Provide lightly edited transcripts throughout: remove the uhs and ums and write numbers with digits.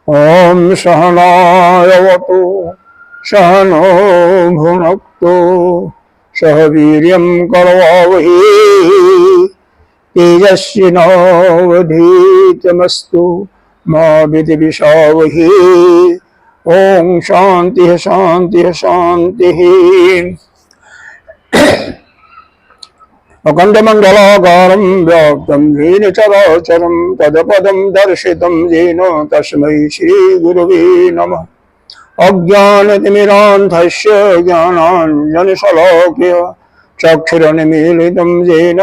ओम सहनावतु सहनो भुनक्तु सह वीर्यं करवावहै तेजस्विनावधीतमस्तु मा विद्विषावहै। ओम शांति शांति शांति। अखंडमंडलाकारं व्याप्तं येन चराचरं तत्पदं दर्शितं येन तस्मै श्रीगुरवे नमः। अज्ञानतिमिरान्धस्य ज्ञानाञ्जनशलाकया चक्षुरुन्मीलितं येन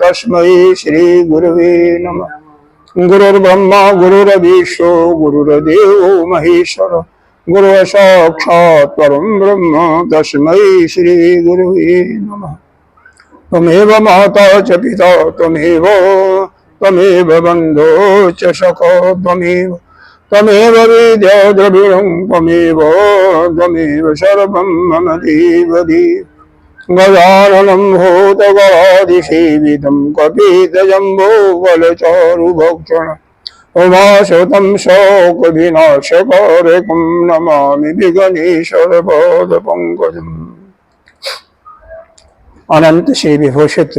तस्मै श्रीगुरवे नमः। गुरुर्ब्रह्मा गुरुर्विष्णु गुरुर्देवो महेश्वर गुरुसाक्षात् परं ब्रह्म तस्मै श्रीगुरवे नमः। त्वमेव माता च पिता त्वमेव बन्धो च सखा त्वमेव विद्या द्रविणं त्वमेव सर्वं मम देवदेव। गजाननं भूतगणाधिसेवितं कपितजम्बोफलचारुभक्षणम् उमासुतं शोकविनाशकारकं नमामि विघ्नेश्वरपादपङ्कजम्। अनंत से विभूषित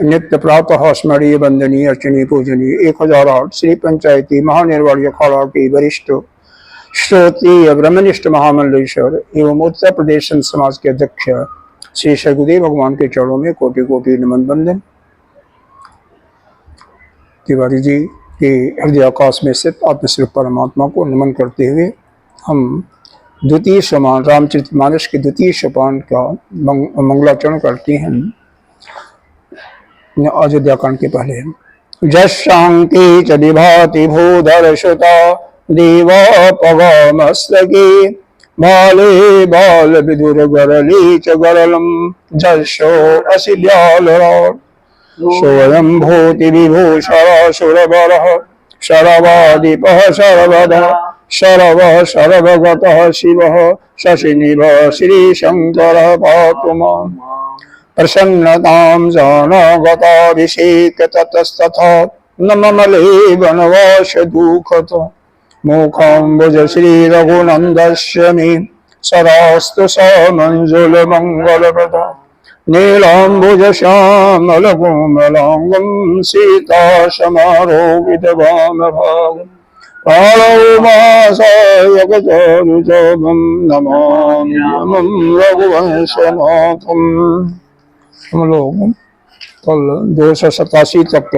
नित्य प्रातः स्मरणीय वंदनीय अर्चनीय पूजनीय 1008 श्री पंचायती महानिर्वाणी अखाड़ा के वरिष्ठ श्रोत्रिय ब्रह्मनिष्ठ महामंडलेश्वर एवं उत्तर प्रदेश संत समाज के अध्यक्ष श्री सदगुरुदेव भगवान के चरणों में कोटि कोटि नमन वंदन। तिवारी जी के हृदय आकाश में स्थित आत्मस्वरूप परमात्मा को नमन करते हुए हम द्वितीय सोपान रामचरितमानस के द्वितीय सोपान का मंगलाचरण करते हैं। अयोध्या कांड के पहले जशांति च विभाति भूधर सुता देवापगामस्तके बाले बाल विदुर गरली च गरलम जशो असिल्यालराट स्वयं भूति विभूषण सुरवरः शरवादिपः शरवदः शरव शरवगतः शिवः शशिनिभ श्रीशङ्करः पातु माम्। प्रसन्नतां जानगताभिषेकततस्तथा न ममले वनवास दुःखत मुखाम्बुज श्रीरघुनन्दस्य मे सदास्तु स मञ्जुलमङ्गलप्रदा। नीलाम्बुज श्यामलकोमलाङ्गं सीतासमारोपितवामभागम् कालौमासायकचारुचोभं नमाम्यहं रघुवंशनाथम्। हम लोग कल 287 तक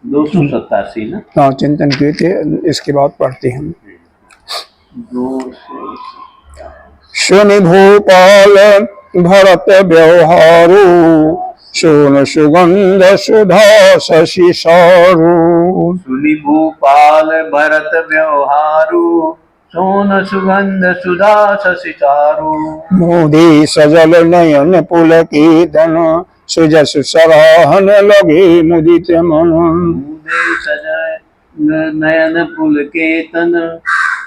287 ना हाँ चिंतन किए थे, इसके बाद पढ़ते हैं। सुनि भूपाल भरत व्यवहारो सोन सुगंध सुधा शशि सारू। सुनि भूपाल भरत व्यवहारू सोन सुगंध सुधा शशि चारू। मोदी सजल नयन पुलकितन सुजस सराहन लगे मुदित मन। मोदी सजल नयन पुलकितन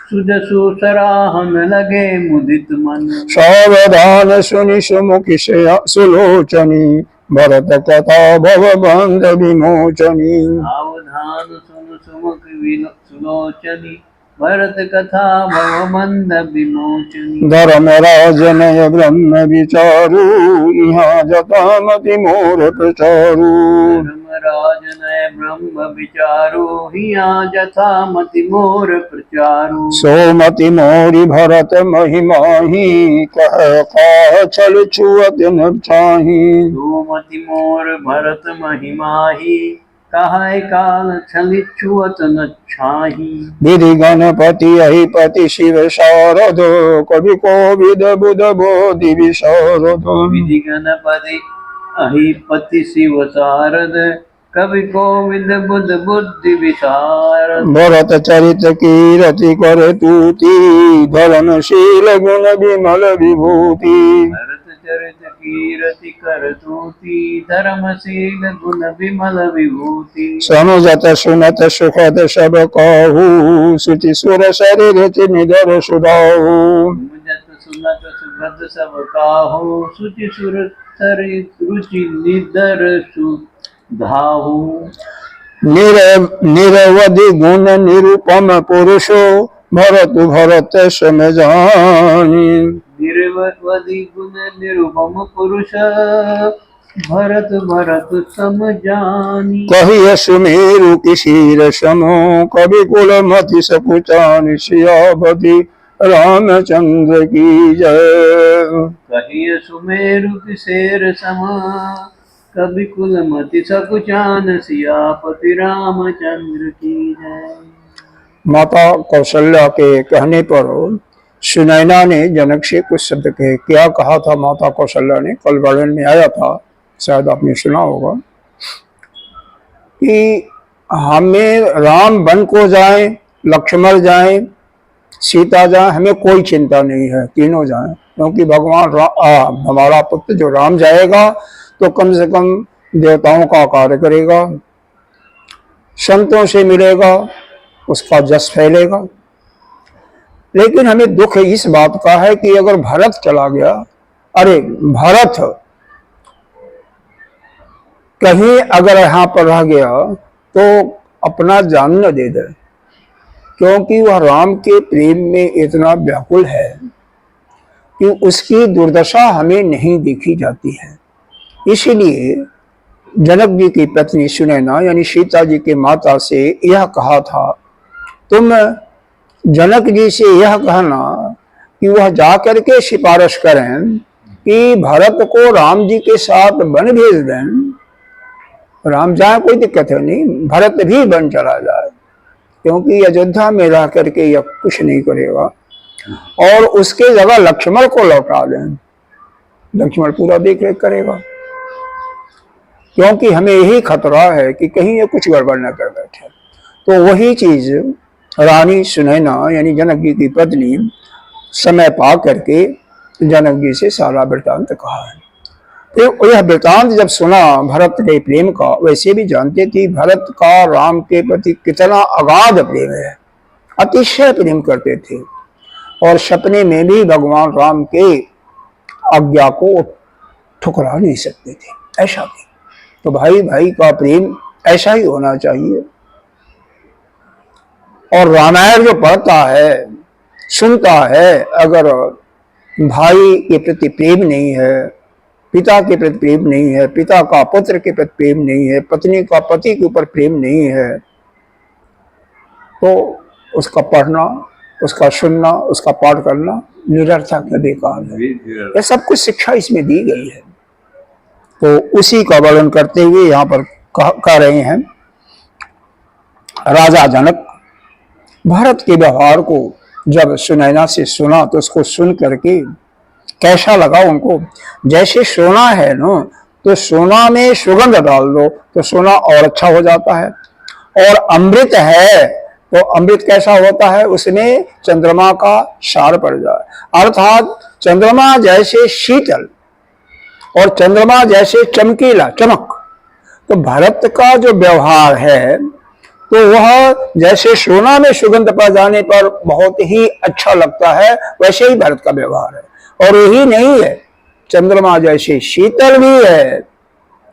सुजसु सराहन लगे मुदित मन। सावधान सुनि सुमुखि सुलोचनी भरत कथा भव बंध विमोचनी। सावधान सुन सुमुख सुलोचनी भरत कथा भवबंध विमोचनी। धर्मराज नय ब्रह्म विचारू यहाँ जतामति मोर प्रचारू। धर्मराज नय ब्रह्म विचारू हिया जथा मति मोर प्रचारू। सोमति मोरि भरत महिमाही कह छल छुअत न चाही। सोमति मोर भरत महिमाही कहाय काल छलिछुअत न छाही। विधि गणपति अहिपति शिव शारद कवि कोविद बुध बोधि विशारद। विधि गणपति अहिपति शिव शारद कवि कोविद बुध बुद्धि विशारद। भरत चरित कीरति कर तूती, धर्मशील गुण विमल विभूति। भरत चरित कीरति कर तूती, धर्मशील गुण विमल विभूति। सनुजत सुनत सुखद सब कहू, शुचि सुर शरीर निधर सुधाऊ। मुझत सुनत सुखद सब काहू, शुचि सुर सरित रुचि निधर सुधाहू। निरवधि गुण निरुपम पुरुषो, भरत भरत सम जानी। निरवधि गुण निरुपम पुरुष, भरत भरत सम जानी। कहिय सुमेरु किसीर समो, कवि कुल मति सकुचान सियापति रामचंद्र की जय। कहिय सुमेरु किसेर सम, कवि कुल मति सकुचान सियापति रामचंद्र की जय। माता कौशल्या के कहने पर सुनैना ने जनक से कुछ शब्द कहे। क्या कहा था माता कौशल्या ने? कल वर्णन में आया था, शायद आपने सुना होगा कि हमें राम वन को जाए, लक्ष्मण जाए, सीता जाए, हमें कोई चिंता नहीं है, तीनों जाए, क्योंकि भगवान हमारा पुत्र जो राम जाएगा तो कम से कम देवताओं का कार्य करेगा, संतों से मिलेगा, उसका जस फैलेगा। लेकिन हमें दुख इस बात का है कि अगर भरत चला गया, अरे भरत कहीं अगर यहाँ पर रह गया तो अपना जान न दे दे, क्योंकि वह राम के प्रेम में इतना व्याकुल है कि उसकी दुर्दशा हमें नहीं देखी जाती है। इसलिए जनक जी की पत्नी सुनैना यानी सीता जी के माता से यह कहा था, तुम जनक जी से यह कहना कि वह जाकर के सिफारिश करें कि भरत को राम जी के साथ वन भेज दें। राम जाए कोई दिक्कत है नहीं, भरत भी वन चला जाए, क्योंकि अयोध्या में रह करके यह कुछ नहीं करेगा, और उसके जगह लक्ष्मण को लौटा दें, लक्ष्मण पूरा देख रेख करेगा। क्योंकि हमें यही खतरा है कि कहीं ये कुछ गड़बड़ न कर बैठे। तो वही चीज रानी सुनैना यानी जनक जी की पत्नी समय पा करके जनक जी से सारा वृतांत कहा है। तो यह वृतांत जब सुना भरत के प्रेम का, वैसे भी जानते थी भरत का राम के प्रति कितना अगाध प्रेम है, अतिशय प्रेम करते थे, और सपने में भी भगवान राम के आज्ञा को ठुकरा नहीं सकते थे, ऐसा भी। तो भाई भाई का प्रेम ऐसा ही होना चाहिए। और रामायण जो पढ़ता है, सुनता है, अगर भाई के प्रति प्रेम नहीं है, पिता के प्रति प्रेम नहीं है, पिता का पुत्र के प्रति प्रेम नहीं है, पत्नी का पति के ऊपर प्रेम नहीं है, तो उसका पढ़ना, उसका सुनना, उसका पाठ करना निरर्थक है, बेकार है। यह सब कुछ शिक्षा इसमें दी गई है। तो उसी का वर्णन करते हुए यहाँ पर कह रहे हैं, राजा जनक भरत के व्यवहार को जब सुनैना से सुना तो उसको सुन करके कैसा लगा उनको। जैसे सोना है ना, तो सोना में सुगंध डाल दो तो सोना और अच्छा हो जाता है, और अमृत है तो अमृत कैसा होता है, उसमें चंद्रमा का सार पड़ जाए, अर्थात चंद्रमा जैसे शीतल और चंद्रमा जैसे चमकीला, चमक। तो भरत का जो व्यवहार है तो वह जैसे सोना में सुगंध पड़ जाने पर बहुत ही अच्छा लगता है, वैसे ही भरत का व्यवहार है। और यही नहीं है, चंद्रमा जैसे शीतल भी है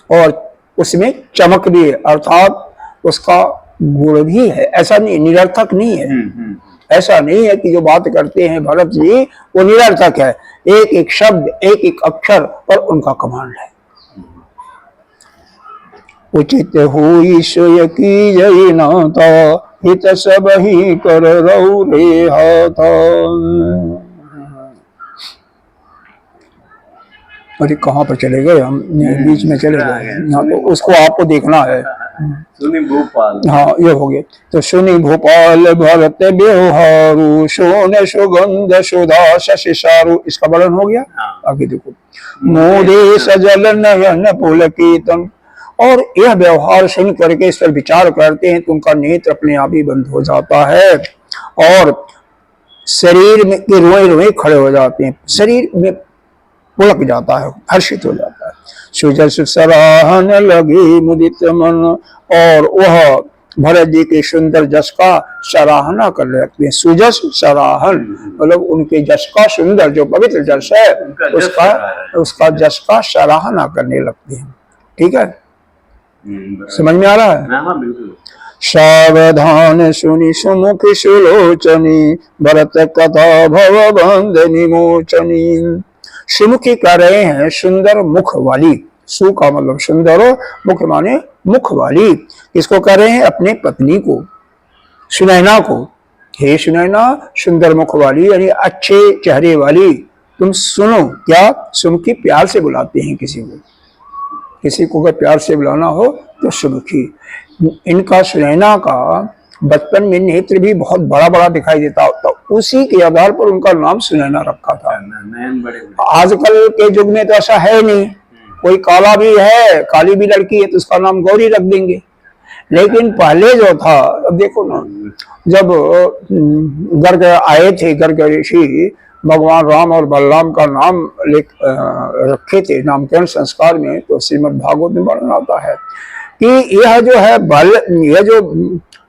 और उसमें चमक भी है, अर्थात उसका गुण भी है। ऐसा नहीं, निरर्थक नहीं है। ऐसा नहीं है कि जो बात करते हैं भरत जी वो निरर्थक है, एक एक शब्द, एक एक अक्षर पर उनका कमांड है। उचित हुई सोय की जय नाता, हित सब ही कर रऊ रे हाथा। अरे कहाँ पर चले गए हम, बीच में चले गए। हाँ, तो उसको आपको देखना है। सुनी भोपाल, हाँ ये हो गया। तो सुनी भोपाल भरत व्यवहारु, सोन सुगंध सुधा शशि सारु, इसका वर्णन हो गया। आगे देखो, मोदे सजल नयन पुलकितम, और यह व्यवहार सुन करके इस पर विचार करते हैं तो उनका नेत्र अपने आप ही बंद हो जाता है और शरीर में के रोए रोए खड़े हो जाते हैं, शरीर में पुलक जाता है, हर्षित हो जाता है। सुजस सराहन लगी मुदित मन, और वह भरत जी के सुंदर जस का सराहना कर लगते हैं। सुजस सराहन मतलब उनके जस का, सुंदर जो पवित्र जस है उसका जस का सराहना करने लगते हैं। ठीक है, समझ में आ रहा है? सावधान सुनि सुमुख सुलोचनी, भरत कथा भव बंध निमोचनी। सुमुखी कह रहे हैं सुंदर मुख वाली, सु का मतलब सुंदर, मुख माने मुख वाली। इसको कह रहे हैं अपने पत्नी को, सुनैना को। हे सुनैना, सुंदर मुख वाली यानी अच्छे चेहरे वाली, तुम सुनो। क्या सुमुखी प्यार से बुलाते हैं किसी को, किसी को अगर प्यार से बुलाना हो तो सुमुखी। इनका सुनैना का बचपन में नेत्र भी बहुत बड़ा बड़ा दिखाई देता होता, उसी के आधार पर उनका नाम सुनैना रखा था। आजकल के युग में तो ऐसा है नहीं, कोई काला भी है, काली भी लड़की है तो उसका नाम गौरी रख देंगे। लेकिन पहले जो था, अब देखो ना, जब गर्ग आए थे, गर्ग ऋषि भगवान राम और बलराम का नाम रखे थे नामकरण संस्कार में, तो श्रीमद् भागवत में वर्णन आता है कि यह जो है बल, यह जो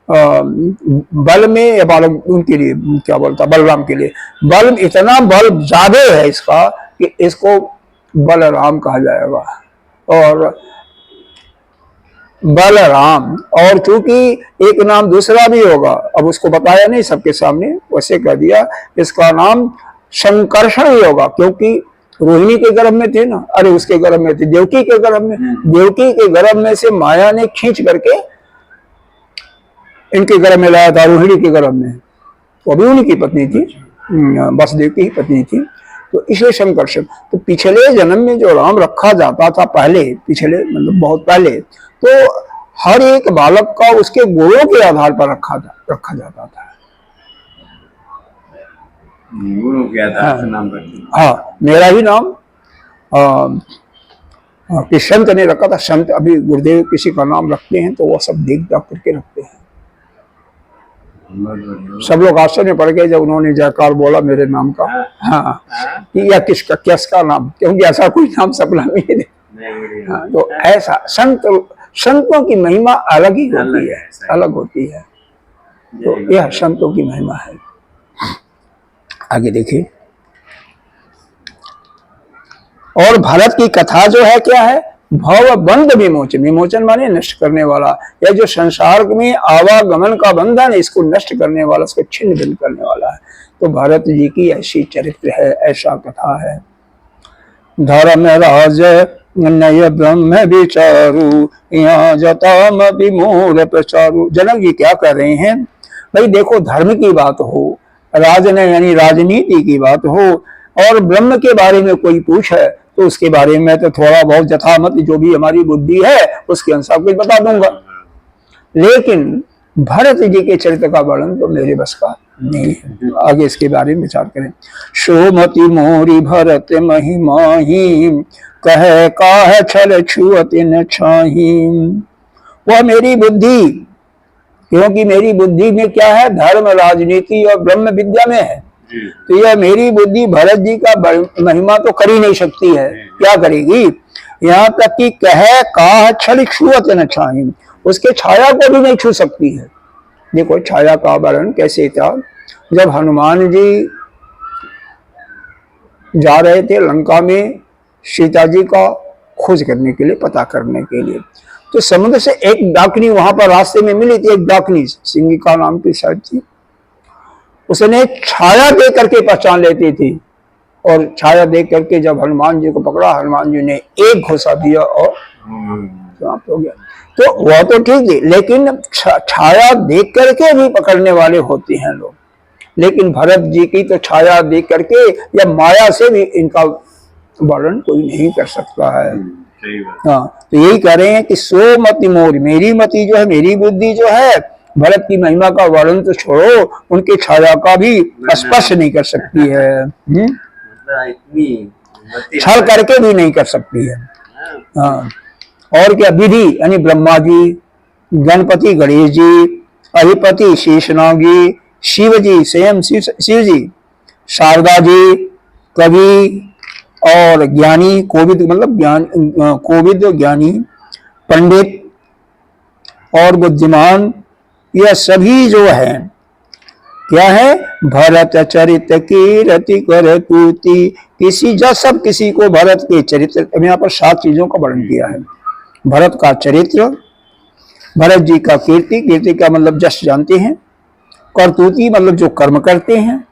बल में या बाल उनके लिए क्या बोलता, बलराम के लिए बल, इतना बल ज्यादा है इसका कि इसको बलराम कहा जाएगा। और बलराम, और चूंकि एक नाम दूसरा भी होगा, अब उसको बताया नहीं सबके सामने, वैसे कह दिया इसका नाम संकर्षण ही होगा, क्योंकि रोहिणी के गर्भ में थे ना, अरे उसके गर्भ में थे, देवकी के गर्भ में, देवकी के गर्भ में से माया ने खींच करके इनके गर्भ में लाया था, रोहिणी के गर्भ में। वो भी उन्हीं की पत्नी थी, वसुदेव की ही पत्नी थी, तो इसलिए संकर्षण। तो पिछले जन्म में जो राम रखा जाता था पहले, पिछले मतलब बहुत पहले, तो हर एक बालक का उसके गुणों के आधार पर रखा जाता था। गुरु के आधार पर नाम रखते। हाँ, मेरा ही नाम कि संत ने रखा था। संत अभी गुरुदेव किसी का नाम रखते हैं तो वो सब देख दाख करके रखते हैं। सब लोग आश्चर्य पड़ गए जब उन्होंने जयकार बोला मेरे नाम का। हाँ, या किसका नाम, क्योंकि ऐसा कोई नाम सपना में नहीं। हाँ, तो ऐसा संतों की महिमा अलग ही होती है, अलग होती है। तो यह संतों की महिमा है। आगे देखिए, और भारत की कथा जो है क्या है, भव बंध विमोचन, विमोचन माने नष्ट करने वाला, यह जो संसार में आवागमन का बंधन है इसको नष्ट करने वाला, इसको छिन्न भिन्न करने वाला है। तो भारत जी की ऐसी चरित्र है, ऐसा कथा है। धर्म राज नय ब्रह्म विचारु, यहाँ जताम विमूढ़ प्रचारु। जनक जी क्या कर रहे हैं, भाई देखो, धर्म की बात हो, राजन यानी राजनीति की बात हो, और ब्रह्म के बारे में कोई पूछे तो उसके बारे में तो थोड़ा बहुत यथामत जो भी हमारी बुद्धि है उसके अनुसार कुछ बता दूंगा, लेकिन भरत जी के चरित्र का वर्णन तो मेरे बस का नहीं है। आगे इसके बारे में विचार करें। सोमति मोरी भरत महिमाही, कहे काह छल छुअति न छाही। वह मेरी बुद्धि, क्योंकि मेरी बुद्धि में क्या है, धर्म, राजनीति और ब्रह्म विद्या में है, तो यह मेरी बुद्धि भरत जी का महिमा तो कर ही नहीं सकती है। क्या करेगी, यहाँ तक कि कहे काह छल छुअत न छाही, उसके छाया को भी नहीं छू सकती है। देखो छाया का वर्णन कैसे था, जब हनुमान जी जा रहे थे लंका में सीता जी का खोज करने के लिए, पता करने के लिए, तो समुद्र से एक डाकनी वहां पर रास्ते में मिली थी, एक डाकनी सिंगिका नाम की शायद थी, उसने छाया देख करके पहचान लेती थी, और छाया देख करके जब हनुमान जी को पकड़ा, हनुमान जी ने एक घुसा दिया और समाप्त हो गया। तो वह तो ठीक थी, लेकिन छाया देख करके भी पकड़ने वाले होते हैं लोग, लेकिन भरत जी की तो छाया देख करके या माया से भी इनका वर्णन कोई नहीं कर सकता है। हाँ, तो यही कह रहे हैं कि सो मति मोर, मेरी मति जो है, मेरी बुद्धि जो है, भरत की महिमा का वर्णन तो छोड़ो, उनकी छाया का भी स्पर्श नहीं कर सकती है, छल करके भी नहीं कर सकती है। हाँ, और क्या विधि यानी ब्रह्मा जी, गणपति गणेश जी, अधिपति शेषनाग जी, शिव जी स्वयं शिव जी, शारदा जी, कवि और ज्ञानी, कोविद मतलब ज्ञान, कोविद ज्ञानी, पंडित और बुद्धिमान, यह सभी जो है क्या है, भरत चरित्र की रति कर तूति। किसी जब सब किसी को भरत के चरित्र, यहाँ पर 7 चीजों का वर्णन किया है। भरत का चरित्र, भरत जी का कीर्ति, कीर्ति का मतलब जस जानते हैं, करतूति मतलब जो कर्म करते हैं,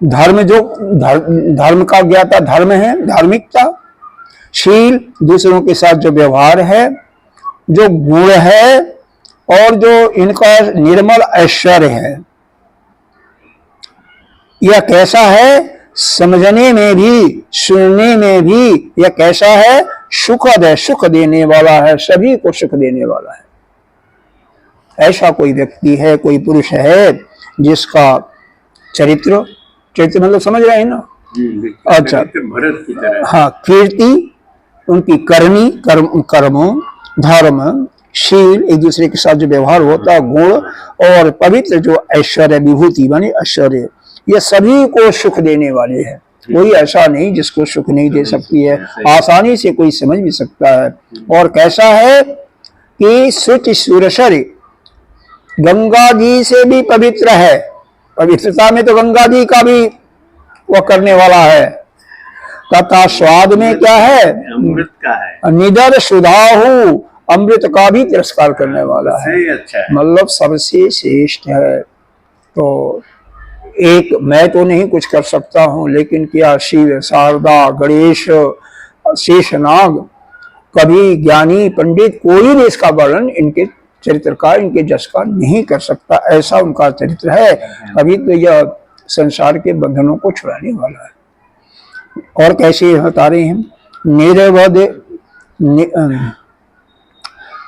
धर्म जो धर्म का ज्ञाता धर्म है, धार्मिकता, शील दूसरों के साथ जो व्यवहार है, जो गुण है, और जो इनका निर्मल ऐश्वर्य है। यह कैसा है, समझने में भी सुनने में भी यह कैसा है, सुखद है, सुख देने वाला है, सभी को सुख देने वाला है। ऐसा कोई व्यक्ति है, कोई पुरुष है जिसका चरित्र, चरित्र मतलब समझ रहे हैं ना? अच्छा, भरत की तरह। हाँ, कीर्ति, उनकी करनी, कर्मों, धर्म, शील, एक दूसरे के साथ जो व्यवहार होता है, गुण, और पवित्र जो ऐश्वर्य, विभूति बने ऐश्वर्य, ये सभी को सुख देने वाले हैं। कोई ऐसा नहीं जिसको सुख नहीं दे सकती है, आसानी से कोई समझ भी सकता है। और कैसा है कि शुचि सुरसर, गंगा जी से भी पवित्र है, पवित्रता में तो गंगा जी का भी वह करने वाला है। तथा स्वाद में क्या है, अमृत का है, निदर सुधाहु, अमृत का भी तिरस्कार करने वाला है। अच्छा है, मतलब सबसे श्रेष्ठ है। तो एक मैं तो नहीं कुछ कर सकता हूं, लेकिन क्या शिव, शारदा, गणेश, शेषनाग, कवि, ज्ञानी, पंडित, कोई भी इसका वर्णन इनके चरित्र का, इनके जस का नहीं कर सकता। ऐसा उनका चरित्र है। अभी तो यह संसार के बंधनों को छुड़ाने वाला है। और कैसे बता रहे हैं,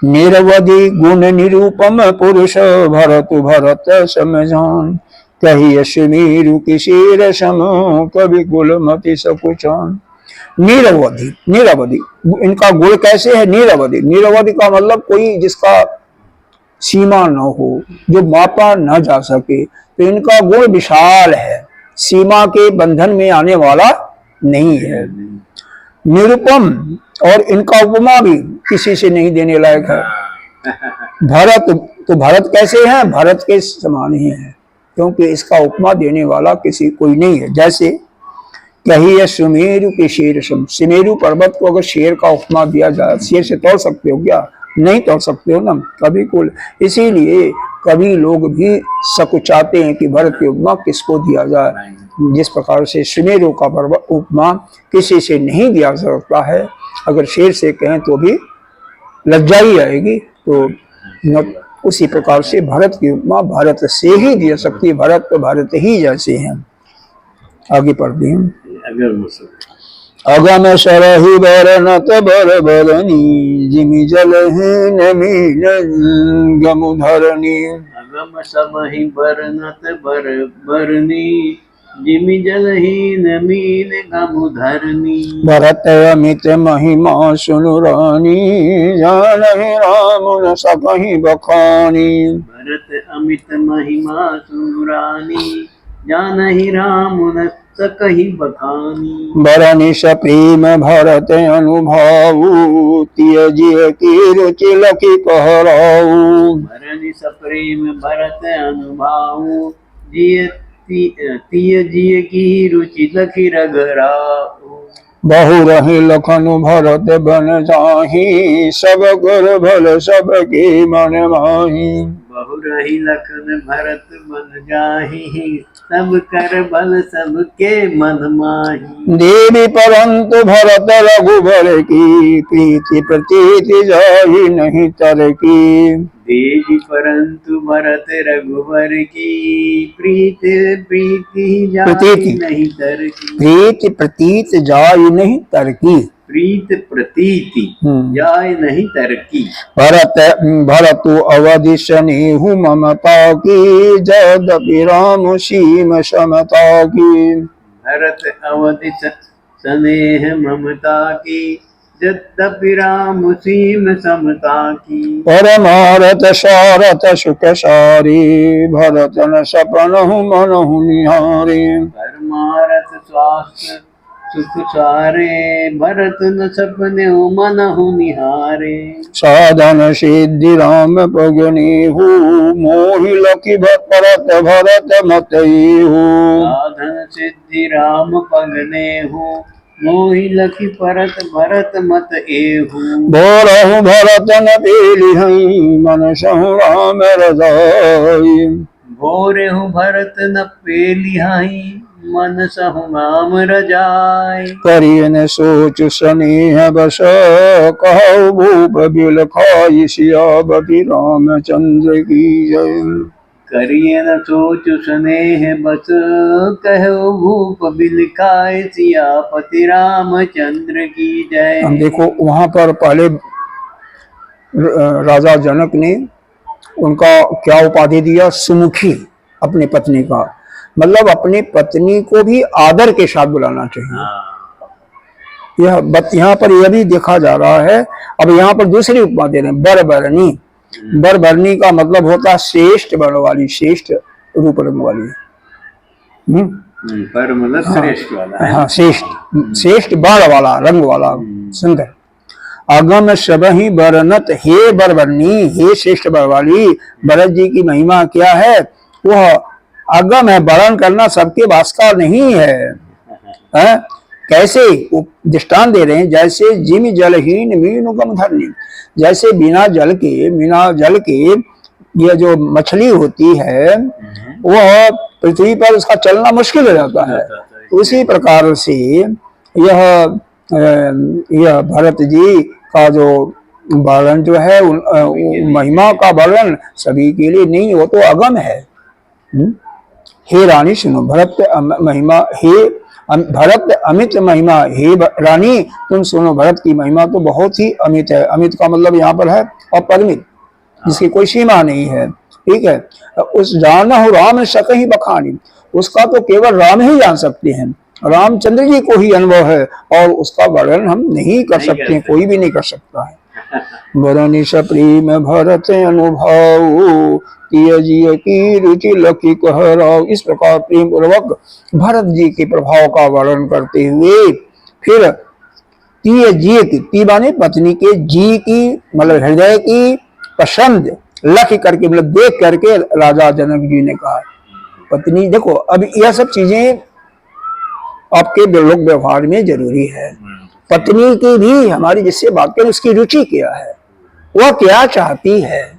निरवधि गुण निरूपम पुरुष भरत भरत समझान, कही सुमीरु किसी सम कवि कुलमति सकुचान। निरवधि, निरवधि इनका गुण कैसे है, निरवधि, निरवधि का मतलब कोई जिसका सीमा न हो, जो मापा न जा सके। तो इनका गुण विशाल है, सीमा के बंधन में आने वाला नहीं है। निरुपम, और इनका उपमा भी किसी से नहीं देने लायक है। भरत, तो भरत कैसे हैं, भरत के समान ही है, क्योंकि इसका उपमा देने वाला किसी कोई नहीं है। जैसे कहिए सुमेरु के शेर सम, सुमेरु पर्वत को अगर शेर का उपमा दिया जाए, शेर से तोड़ सकते हो क्या, नहीं तोड़ सकते हो ना, कभी को। इसीलिए कभी लोग भी सकुचाते हैं कि भरत की उपमा किसको दिया जाए। जिस प्रकार से सुमेरु का पर्वत उपमा किसी से नहीं दिया सकता है, अगर शेर से कहें तो भी लज्जा ही आएगी। तो उसी प्रकार से भरत की उपमा भारत से ही दी सकती है। भरत तो भारत ही जैसे हैं। आगे पढ़ते हैं। अगम सरहि बरनत बर बरनी, जिमि जलहीन मीन गमु धरनी। अगम समहि बरनत बर बरनी, जिमि जलहीन मीन गमु धरनी। भरत अमित महिमा सुनु रानी, जानहि राम न सकहि बखानी। भरत अमित महिमा सुनु रानी, जानहि राम न सकहि बखानी। बरनिश प्रेम भरत अनुभाऊ, त्यजिय की रुचि लखि कहराऊ। भरनिश प्रेम भरत अनुभाऊ, त्यजिय की रुचि लखि रघराऊ। बहु रही लखनु भरत बन जाहि, सब कर भल सबके मन माही। बहु रही लखन भरत बन जाहि, सब कर बल सबके मन माही। देवी परंतु भरत रघुबर की, प्रीति प्रतीति जाहि नहीं तर की। देवी परंतु भरत रघुबर की, प्रीति जाहि नहीं तर की। प्रीति प्रतीत जाय नहीं तर की, प्रीत प्रतीति जाय नहीं तर की। भरत अवधि स्नेहु ममता की, जदपि राम सीम समता की। भरत अवधि स्नेह ममता की, यद्यपि राम सीम समता की। परमारथ सारथ सुख सारी भरत न सपनहु मनहु निहारे। परमारथ स्वास्थ्य सुख सारे भरत न सपने मनहु निहारे। साधन सिद्धि राम पगनीहु मोहि लखि भरत भरत मतईहु। साधन सिद्धि राम पगने हूँ मोहि लखि परत भरत मत एहू। बोलहु भरत न पेलिहई मनसहु राम रजाई। भोरे हूँ भरत न पेलिहाई मन सहु राम रजाई। करिय न सोच स्नेह बस कहु भूप बिल खाई सियावती रामचंद्र की जय। करिए न सोच स्नेह बस कहो भूप बिलखाए सियापति रामचंद्र की जय। हम देखो वहां पर पहले राजा जनक ने उनका क्या उपाधि दिया, सुमुखी, अपनी पत्नी का, मतलब अपनी पत्नी को भी आदर के साथ बुलाना चाहिए। यहाँ पर यह भी देखा जा रहा है। अब यहाँ पर दूसरी उपमा दे रहे हैं, बरबरनी। बरबरनी का मतलब होता है श्रेष्ठ वर्ण वाली, श्रेष्ठ रूप रंग वाली। पर मतलब श्रेष्ठ वाला है। हाँ, श्रेष्ठ, श्रेष्ठ वर्ण वाला, रंग वाला, सुंदर। अगम सबहि बरनत, हे बरबरनी, हे श्रेष्ठ वर वाली, भरत जी की महिमा क्या है? वह अगम है, वर्णन करना सबके वास का नहीं है। कैसे? दृष्टांत दे रहे हैं, जैसे जिम जलहीन मीनुगम धरनी, जैसे बिना जल के यह जो मछली होती है वह पृथ्वी पर उसका चलना मुश्किल हो जाता है। उसी प्रकार से यह भरत जी का जो वर्णन जो है, महिमा का वर्णन सभी के लिए नहीं, वो तो अगम है। हे रानी सुनो, भरत महिमा, हे भरत अमित महिमा, हे रानी तुम सुनो, भरत की महिमा तो बहुत ही अमित है। अमित का मतलब यहाँ पर है अपरिमित, जिसकी कोई सीमा नहीं है। ठीक है, उस जानहु राम सकहि बखानी, उसका तो केवल राम ही जान सकते हैं, रामचंद्र जी को ही अनुभव है, और उसका वर्णन हम नहीं कर सकते, कोई भी नहीं कर सकता है। वरनि सप्रेम भरत अनुभव जिय की रुचि लखी कहराव। इस प्रकार प्रेम पूर्वक भरत जी के प्रभाव का वर्णन करते हुए फिर तीय जी की, ती माने पत्नी के, जी की मतलब हृदय की, पसंद लख करके मतलब देख करके राजा जनक जी ने कहा, पत्नी देखो, अब यह सब चीजें आपके लोक व्यवहार में जरूरी है। पत्नी की भी हमारी जिससे बात करें उसकी रुचि क्या है, वह क्या चाहती है,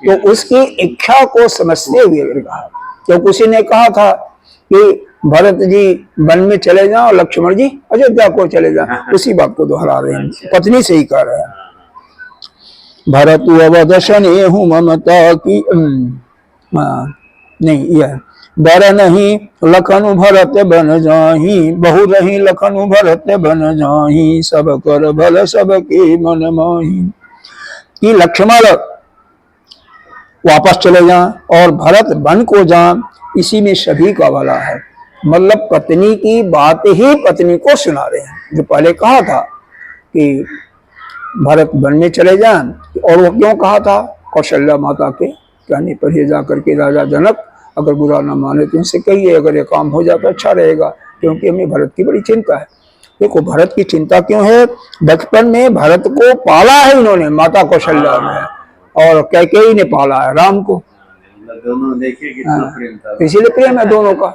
तो उसकी इच्छा को समझते हुए कहा। तो किसी ने कहा था कि भरत जी वन में चले जाओ, लक्ष्मण जी अयोध्या को चले जाओ, उसी बात को दोहरा रहे हैं, पत्नी से ही कह रहे हैं। भरत अवदशन एहू ममता की नहीं, यह बर नहीं लखनु भरत बन जाही, बहु रही लखनु भरत बन जाही, सब कर भल सब के मन माही। कि लक्ष्मण वापस चले जाएं और भरत वन को जाएं, इसी में सभी का भला है। मतलब पत्नी की बात ही पत्नी को सुना रहे हैं। जो पहले कहा था कि भरत वन में चले जाएं, और वो क्यों कहा था? कौशल्या माता के कहने पर ही जाकर के राजा जनक अगर बुरा ना माने तो उनसे कहिए, अगर ये काम हो जाता अच्छा रहेगा, क्योंकि हमें भरत की बड़ी चिंता है। देखो भरत की चिंता क्यों है? बचपन में भरत को पाला है इन्होंने, माता कौशल्या ने, और कैकेयी ने पाला है राम को। दोनों देखिए कितना प्रेम था, इसीलिए प्रेम है दोनों का,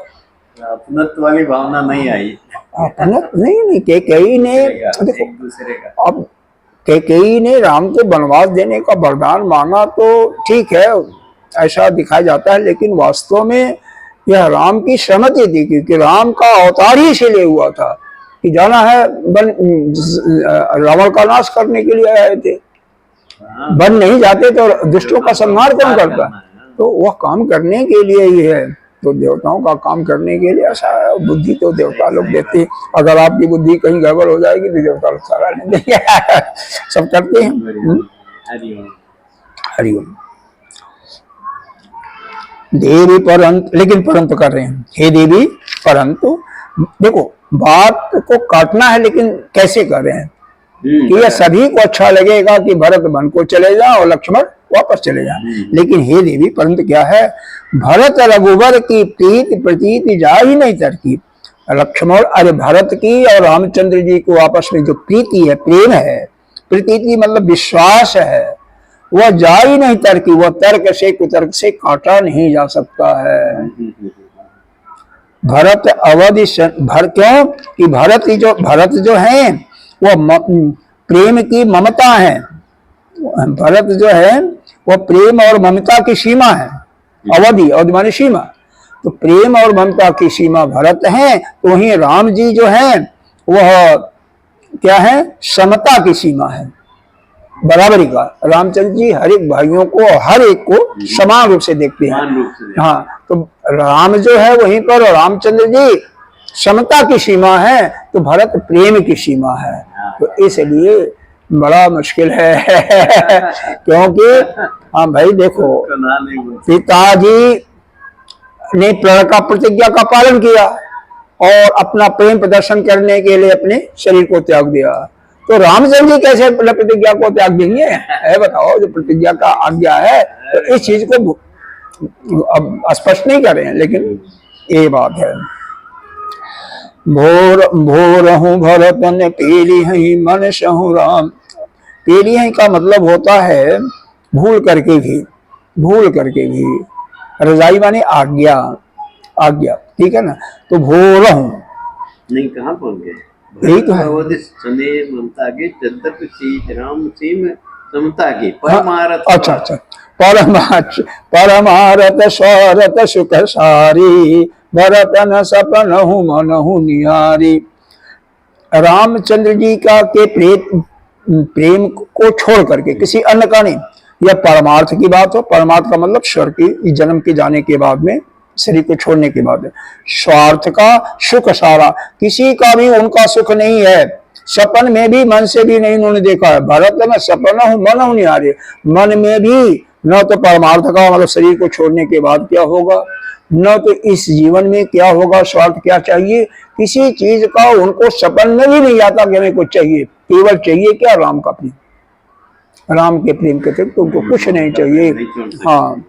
अपनत्व वाली भावना नहीं आई। अपनत नहीं, कैकेयी ने देखो, दूसरे का, अब कैकेयी ने राम को वनवास देने का वरदान मांगा तो ठीक है, ऐसा दिखाया जाता है, लेकिन वास्तव में यह राम की सहमति थी, क्योंकि राम का अवतार ही इसीलिए हुआ था कि जाना है रावण का नाश करने के लिए आए थे। वन नहीं जाते तो दुष्टों का संहार कौन करता? तो वह काम करने के लिए ही है। तो देवताओं का काम करने के लिए ऐसा बुद्धि तो देवता लोग देते हैं। अगर आपकी बुद्धि कहीं गड़बड़ हो जाएगी तो देवता लोग सारा नहीं देंगे। सब करते हैं। हरिओम। देवी परंतु, लेकिन परंतु कर रहे हैं, हे देवी परंतु, देखो बात को काटना है लेकिन कैसे कर रहे हैं? कि यह सभी को अच्छा लगेगा कि भरत वन को चले जाओ और लक्ष्मण वापस चले जाए। लेकिन हे देवी, परंतु क्या है, भरत रघुवर की प्रीति प्रतीति जा ही नहीं तरकी। लक्ष्मण, अरे भरत की और रामचंद्र जी को आपस में जो प्रीति है, प्रेम है, प्रतीति मतलब विश्वास है, वह जा ही नहीं तरकी। वह तर्क से कुतर्क से काटा नहीं जा सकता है। भरत अवधि भर क्यों कि भरत जो है वह प्रेम की ममता है। भरत जो है वह प्रेम और ममता की सीमा है। अवधि, अवधि माने सीमा, तो प्रेम और ममता की सीमा भरत है। तो वहीं राम जी जो है वह क्या है, समता की सीमा है, बराबरी का। रामचंद्र जी हर एक भाइयों को, हर एक को समान रूप से देखते हैं। हाँ, तो राम जो है वहीं पर, और रामचंद्र जी समता की सीमा है, तो भरत प्रेम की सीमा है। तो इसलिए बड़ा मुश्किल है क्योंकि हाँ भाई देखो, पिताजी ने प्रण का प्रतिज्ञा का पालन किया और अपना प्रेम प्रदर्शन करने के लिए अपने शरीर को त्याग दिया, तो रामचंद्र जी कैसे प्रतिज्ञा को त्याग देंगे? है बताओ, जो प्रतिज्ञा का आज्ञा है, तो इस चीज को अब स्पष्ट नहीं कर रहे हैं, लेकिन ये बात है। भोर हूँ भरत ने पेली हई मन सहु राम। पेली हई का मतलब होता है भूल करके भी, भूल करके भी। रजाई माने आज्ञा, आज्ञा, ठीक है ना। तो भोर हूँ नहीं, कहाँ पहुंच गए? यही तो है। सुने ममता के चंद्र शीत राम सीम समता की परमारथ। अच्छा अच्छा, परमारथ स्वरत सुख सारी, भरत न सपन हूँ मन हूँ निहारी। रामचंद्र जी का के प्रेम को छोड़ करके किसी अन्य का नहीं, यह परमार्थ की बात हो। परमार्थ का मतलब स्वर्ग की जन्म के जाने के बाद में, शरीर को छोड़ने के बाद। स्वार्थ का सुख सारा, किसी का भी उनका सुख नहीं है, सपन में भी मन से भी नहीं उन्होंने देखा है। भरत में सपन हूँ मन हूँ नहीं आ रही, मन में भी न तो परमार्थ का मतलब शरीर को छोड़ने के बाद क्या होगा, न तो इस जीवन में क्या होगा, स्वार्थ क्या चाहिए, किसी चीज का उनको सपन में भी नहीं आता कि हमें कुछ चाहिए। केवल चाहिए क्या, राम का प्रेम, राम के प्रेम के तक तुमको कुछ नहीं चाहिए। हाँ,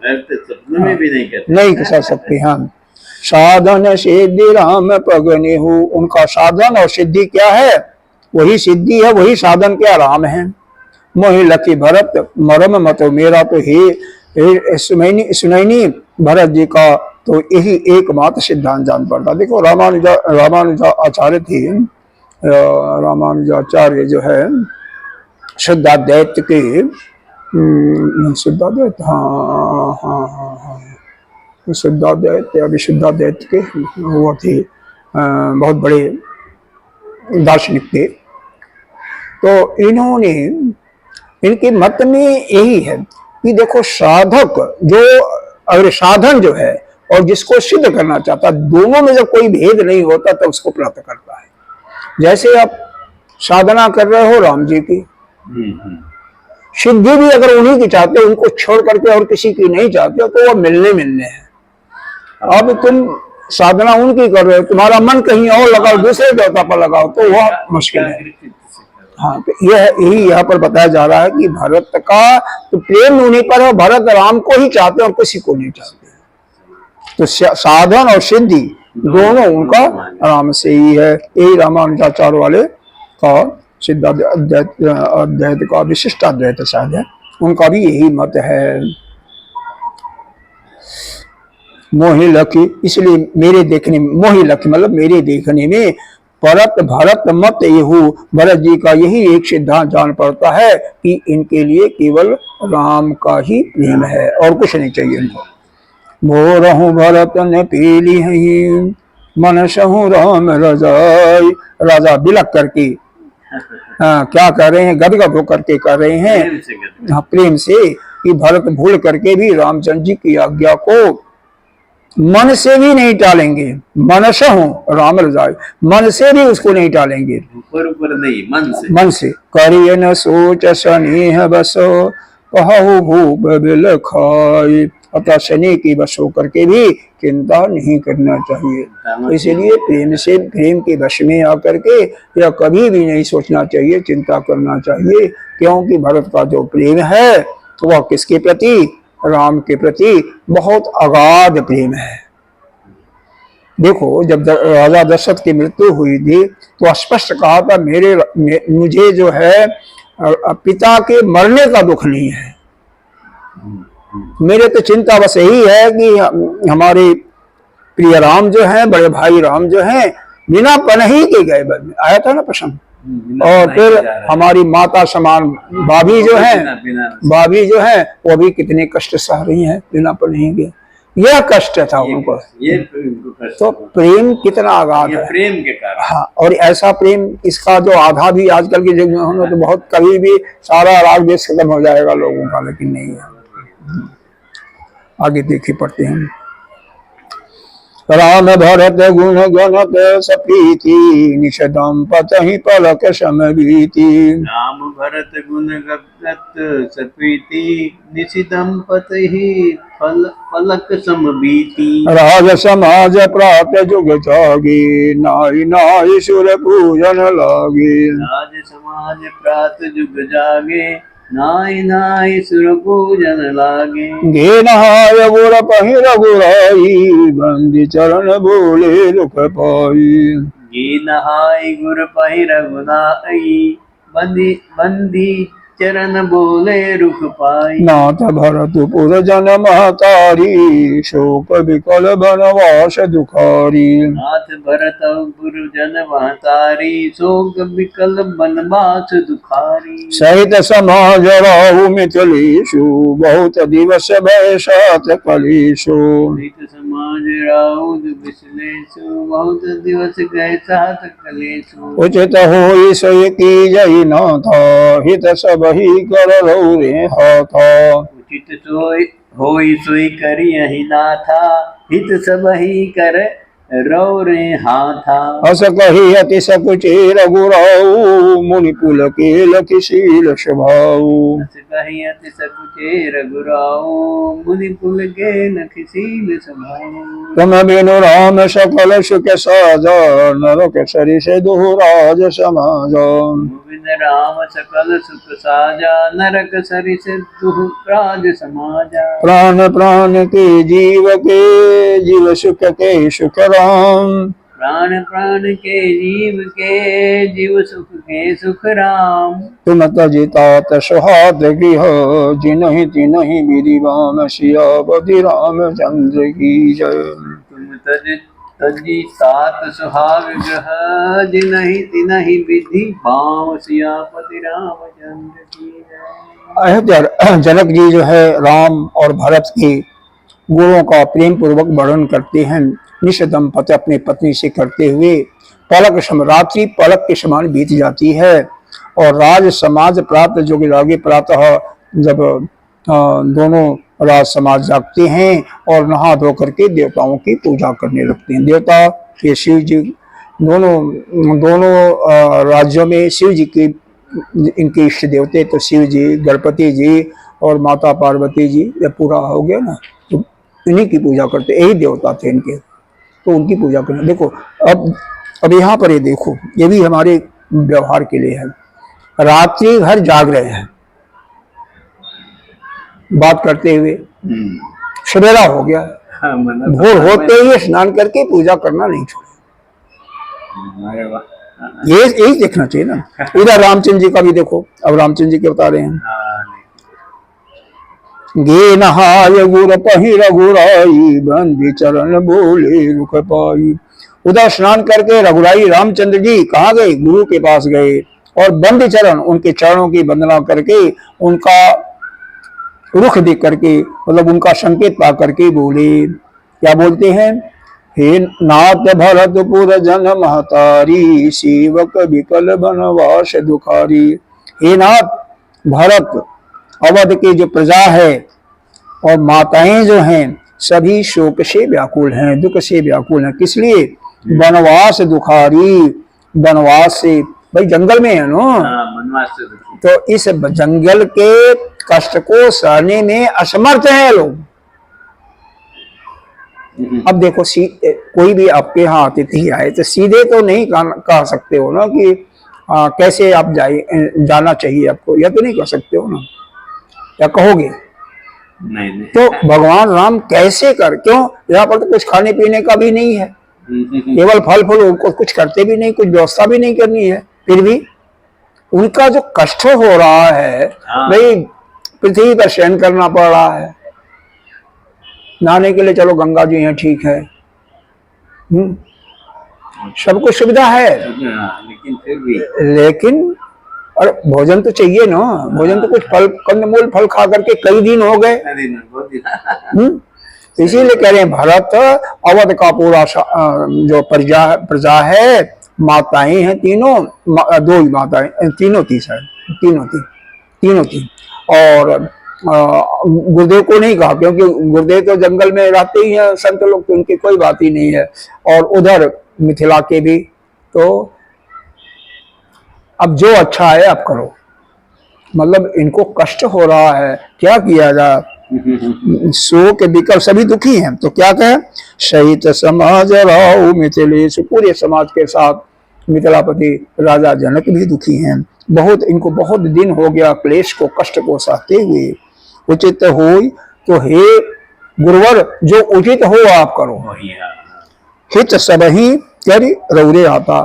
में भी नहीं कर सकते। हाँ, साधन सिद्धि राम पगने हो, उनका साधन और सिद्धि क्या है, वही सिद्धि है, वही साधन क्या, राम है। मोहि लखी भरत मरम मत मेरा, तो हे सुनैनी भरत जी का तो यही एकमात्र सिद्धांत जान पड़ता। देखो रामानुजाचार्य थे, रामानुजाचार्य जो है शुद्धाद्वैत के, शुद्धाद्वैत, हाँ हाँ हाँ हाँ, शुद्धाद्वैत या विशुद्धाद्वैत के वो थे, बहुत बड़े दार्शनिक थे। तो इन्होंने, इनके मत में यही है कि देखो, साधक जो, अगर साधन जो है और जिसको सिद्ध करना चाहता, दोनों में जब कोई भेद नहीं होता तब उसको प्राप्त करता है। जैसे आप साधना कर रहे हो राम जी की, सिद्धि भी अगर उन्हीं की चाहते हो, उनको छोड़ करके और किसी की नहीं चाहते हो, तो वो मिलने है। अब तुम साधना उनकी कर रहे हो, तुम्हारा मन कहीं और लगाओ, दूसरे देवता पर लगाओ, तो वह मुश्किल है। हाँ, तो यही यहाँ पर बताया जा रहा है कि भरत का तो प्रेम उन्हीं पर है, भरत राम को ही चाहते और किसी को नहीं चाहते। तो साधन और सिद्धि दोनों उनका राम से ही है। यही रामानुजाचार्य वाले का सिद्धाद्वैत का विशिष्टाद्वैत शायद है, उनका भी यही मत है। मोहि लखी, इसलिए मेरे देखने में, मोहि लखी मतलब मेरे देखने में, परत भरत मत येहू, भरत जी का यही एक सिद्धांत जान पड़ता है कि इनके लिए केवल राम का ही प्रेम है और कुछ नहीं चाहिए इनको। भोरहु भरत ने पीली ही मन सहु राम रजाई। राजा बिलक करके क्या कर रहे हैं, गदगद होकर के कर रहे हैं प्रेम से, कि भरत भूल करके भी रामचंद्र जी की आज्ञा को मन से भी नहीं टालेंगे। मनस हूँ राम रजाई, मन से भी उसको नहीं टालेंगे, ऊपर नहीं, मन से। करिए न सोच स्नेह बसो कहु भूप बिल खाई। अतः शनि की वश होकर के भी चिंता नहीं करना चाहिए। तो इसीलिए प्रेम के वश में आकर के यह कभी भी नहीं सोचना चाहिए, चिंता करना चाहिए, क्योंकि भरत का जो प्रेम है तो वह किसके प्रति, राम के प्रति बहुत अगाध प्रेम है। देखो जब राजा दशरथ की मृत्यु हुई थी तो स्पष्ट कहा था मुझे जो है पिता के मरने का दुख नहीं है, मेरे तो चिंता बस यही है कि हमारे प्रिय राम जो हैं, बड़े भाई राम जो हैं, बिना पनही के गए वन में, आया था ना प्रसंग। और फिर हमारी माता समान भाभी जो है वो भी कितने कष्ट सह रही हैं बिना पनही के, यह कष्ट था उनको। तो प्रेम कितना अगाध है, प्रेम के कारण। हाँ, और ऐसा प्रेम, इसका जो आधा भी आजकल के युग में होना तो बहुत, कभी भी सारा राग देश खत्म हो जाएगा लोगों का, लेकिन नहीं है। आगे देखिए पढ़ते हैं। राम भरत गुण गणत सप्रीति, निषदम पतहि पलक समबीति। राम भरत गुण गणत सप्रीति, निषदम पतहि पलक समबीति। राज समाज प्रात जुग जागे, नाई नाई सुर पूजन लागे। राज समाज प्रात जुग जागे, नाई नाई सुर पूजन लागे। गे नहाय गुर पहि रघुराई, बंदी चरण बोले रुख पाई। गे नहाय गुर पहि रघुराई, बंदी चरण बोले रुख पाई। नाथ भरतपुर जन महतारी, शोक विकल बनवास दुखारी। नाथ भरतपुर जन महतारी, शोक विकल बनवास दुखारी। सहित समाज राहु मिथिलेशु, बहुत दिवस भय सात कलेशु। सहित समाज राहु मिथिलेशु, बहुत दिवस गए सात कलेशु। उचित होई सोई की जय नाथा, हित सब ही कर रे हाथा। उचित होई सोई करियहि नाथा, हित सब ही कर रौ रे हाथा। अस कही अति सकुचे रघुराऊ, मुनि कुल के लखीशील स्वभाऊ। अस कही अति सकुचे रघुराऊ, मुनि कुल के लखीशील स्वभाऊ। तुम बिनु राम सकल सुख साजा, नरक सरिस दुहराज समाजा। गोविंद राम सकल सुख साजा, नरक सरिस दुहराज समाजा। प्राण प्राण के जीव सुख के सुख राम। प्राण प्राण के जीव सुख के सुख राम। तुम तजितात सुहात गृह, जिनहि तिनहि विधि वाम, सियापति रामचंद्र की जय। तुम तजितात सुहाग ग्रह, जिनहि तिनहि विधि वाम, सियापति रामचंद्र की जय। अयोध्या जनक जी जो है राम और भरत के गुणों का प्रेम पूर्वक वर्णन करते हैं। निषदम पति अपनी पत्नी से करते हुए, पलक रात्रि पलक के समान बीत जाती है, और राज समाज प्राप्त जो कि जागे प्रातः जब दोनों राज समाज जागते हैं और नहा धो करके देवताओं की पूजा करने लगते हैं। देवता ये शिव जी, दोनों राज्यों में शिव जी की इनके इष्ट देवते तो शिव जी, गणपति जी और माता पार्वती जी, ये पूरा हो गया ना, तो इन्हीं की पूजा करते, यही देवता थे इनके, तो उनकी पूजा करना। देखो अब यहाँ पर ये देखो, ये भी हमारे व्यवहार के लिए है। रात्रि भर जाग रहे हैं बात करते हुए, सवेरा हो गया, भोर होते ही स्नान करके पूजा करना नहीं छोड़े। ये यही देखना चाहिए ना। इधर रामचंद्र जी का भी देखो, अब रामचंद्र जी के बता रहे हैं। गे नहाय गुर पहि रघुराई, बंदी चरण बोले रुख पाई। उधर स्नान करके रघुराई रामचंद्र जी कहाँ गए, गुरु के पास गए, और बंदी चरण उनके चरणों की वंदना करके, उनका रुख देख करके, मतलब उनका संकेत पा करके बोले, क्या बोलते हैं, हे नाथ भरतपुर जन महतारी, सेवक विकल बनवास दुखारी। हे नाथ भरत अवध की जो प्रजा है और माताएं जो हैं सभी शोक से व्याकुल हैं, दुख से व्याकुल हैं। किस लिए, वनवास दुखारी, वनवास से, भाई जंगल में है ना, तो इस जंगल के कष्ट को सहने में असमर्थ हैं लोग। अब देखो कोई भी आपके यहाँ अतिथि आए तो सीधे तो नहीं कह सकते हो ना कि कैसे आप जाना चाहिए आपको, या तो नहीं कह सकते हो ना, या कहोगे? नहीं। तो भगवान राम कैसे क्यों? यहाँ पर तो कुछ खाने पीने का भी नहीं है, केवल फल फूल, उनको कुछ करते भी नहीं, कुछ व्यवस्था भी नहीं करनी है, फिर भी उनका जो कष्ट हो रहा है भाई, पृथ्वी पर शयन करना पड़ रहा है, नहाने के लिए चलो गंगा जी हैं ठीक है, सब कुछ सुविधा है, लेकिन फिर भी, लेकिन और भोजन तो चाहिए ना, भोजन तो कुछ फल कंदमूल फल खा करके कई दिन हो गए। इसीलिए कह रहे हैं भरत अवध का पूरा जो प्रजा है, माताएं हैं तीनों, दो ही माताएं, तीनों थी सर, तीनों थी। और गुरुदेव को नहीं कहा क्योंकि गुरुदेव तो जंगल में रहते ही हैं, संत लोग तो उनकी कोई बात ही नहीं है। और उधर मिथिला के भी, तो अब जो अच्छा है आप करो, मतलब इनको कष्ट हो रहा है, क्या किया जाए? सो के विकल्प, सभी दुखी हैं, तो क्या कहें? सहित समाज राव मिथिलेश, पूरे समाज के साथ मिथिलापति राजा जनक भी दुखी हैं, बहुत इनको बहुत दिन हो गया क्लेश को, कष्ट को सहते हुए। उचित हो तो हे गुरुवर, जो उचित हो आप करो, हित सब ही करी रौरे आता,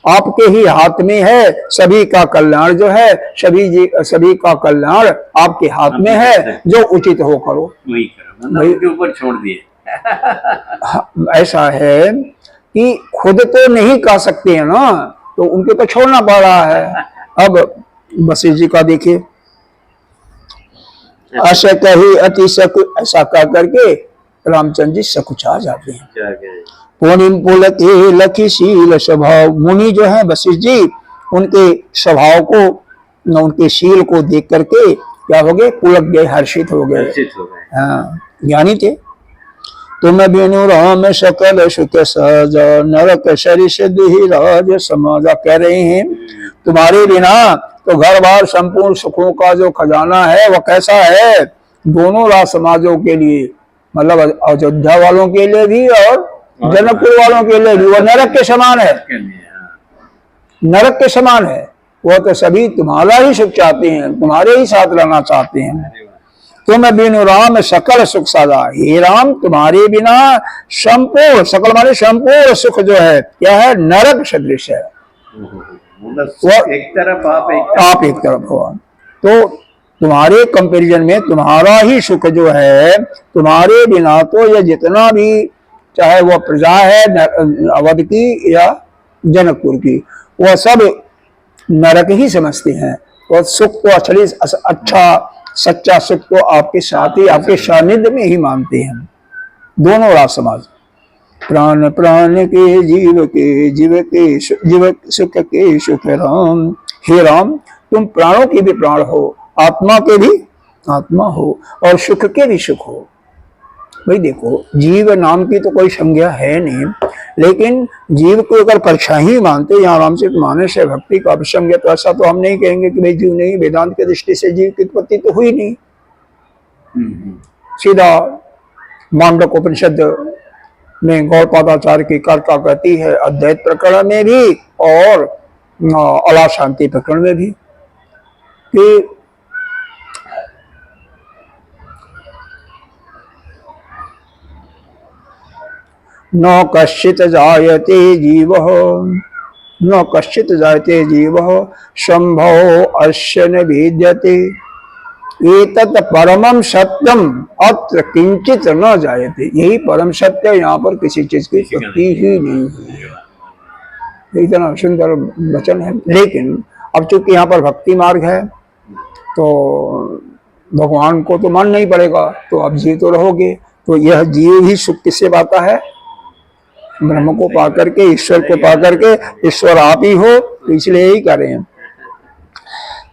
आपके ही हाथ में है, सभी का कल्याण जो है, सभी का कल्याण आपके हाथ में है, जो उचित हो करो, वही करो, मतलब उनके ऊपर छोड़ दिए। ऐसा है कि खुद तो नहीं कर सकते हैं ना, तो उनके ऊपर छोड़ना पड़ रहा है। अब वशिष्ठ जी का देखिए, अशक ही अति सक, ऐसा कह करके रामचंद्र जी सकुचा जाते हैं। पुनिम पुलके लखीशील स्वभाव, मुनि जो है वशिष्ठ जी, उनके स्वभाव को, उनके शील को देख करके क्या हो गए? पुलक गए, हर्षित हो गए। हाँ, ज्ञानी थे। तुम बिनु राम सकल सुख सहज, नरक सरिस दुहि राज समाजा, कह रहे हैं तुम्हारे बिना तो घर बार संपूर्ण सुखों का जो खजाना है वह कैसा है? दोनों राज समाजों के लिए, मतलब अयोध्या वालों के लिए भी और जनकपुर वालों के लिए भी, वो नरक के समान है, नरक के समान है। वो तो सभी तुम्हारा ही सुख चाहते हैं, तुम्हारे ही साथ रहना चाहते हैं। तुम बिनु राम सकल सुख साधा, हे राम तुम्हारे बिना संपूर्ण, सकल माने संपूर्ण सुख जो है क्या है? नरक सदृश है। वो एक तरफ आप एक तरफ हो, तो तुम्हारे कंपैरिजन में तुम्हारा ही सुख जो है, तुम्हारे बिना तो ये जितना भी, चाहे वो प्रजा है अवध की या जनकपुर की, वह सब नरक ही समझते हैं। और सुख तो असली अच्छा सच्चा सुख तो आपके साथ ही, आपके सानिध्य में ही मानते हैं दोनों राज समाज। प्राण प्राण के जीव के, जीव सुख के सुख राम, हे राम तुम प्राणों के भी प्राण हो, आत्मा के भी आत्मा हो, और सुख के भी सुख हो। भाई देखो, जीव नाम की तो कोई संज्ञा है नहीं, लेकिन जीव को अगर परछाई मानते, यहाँ रामचरित मानस है भक्ति का अभिसंग है, तो ऐसा तो हम नहीं कहेंगे कि भाई जीव नहीं, वेदांत की दृष्टि से जीव की उत्पत्ति तो हुई नहीं। सीधा मांडक उपनिषद में गौड़पादाचार्य की कर्ता कहती है, अद्वैत प्रकरण में भी और अला शांति प्रकरण में भी, कि न कश्चित जायते जीव, न कश्चित जायते जीव संभव अस्य न विद्यते, एतत् परमं सत्यम अत्र किंचित न जायते। यही परम सत्य, यहाँ पर किसी चीज की उत्पत्ति ही नहीं है। इतना सुंदर वचन है। लेकिन अब चूंकि यहाँ पर भक्ति मार्ग है, तो भगवान को तो मान नहीं पड़ेगा, तो अब जीव तो रहोगे, तो यह जीव ही सुख किससे पाता है? ब्रह्म को पा करके, ईश्वर को पा करके। ईश्वर आप ही हो, तो इसलिए यही कह रहे हैं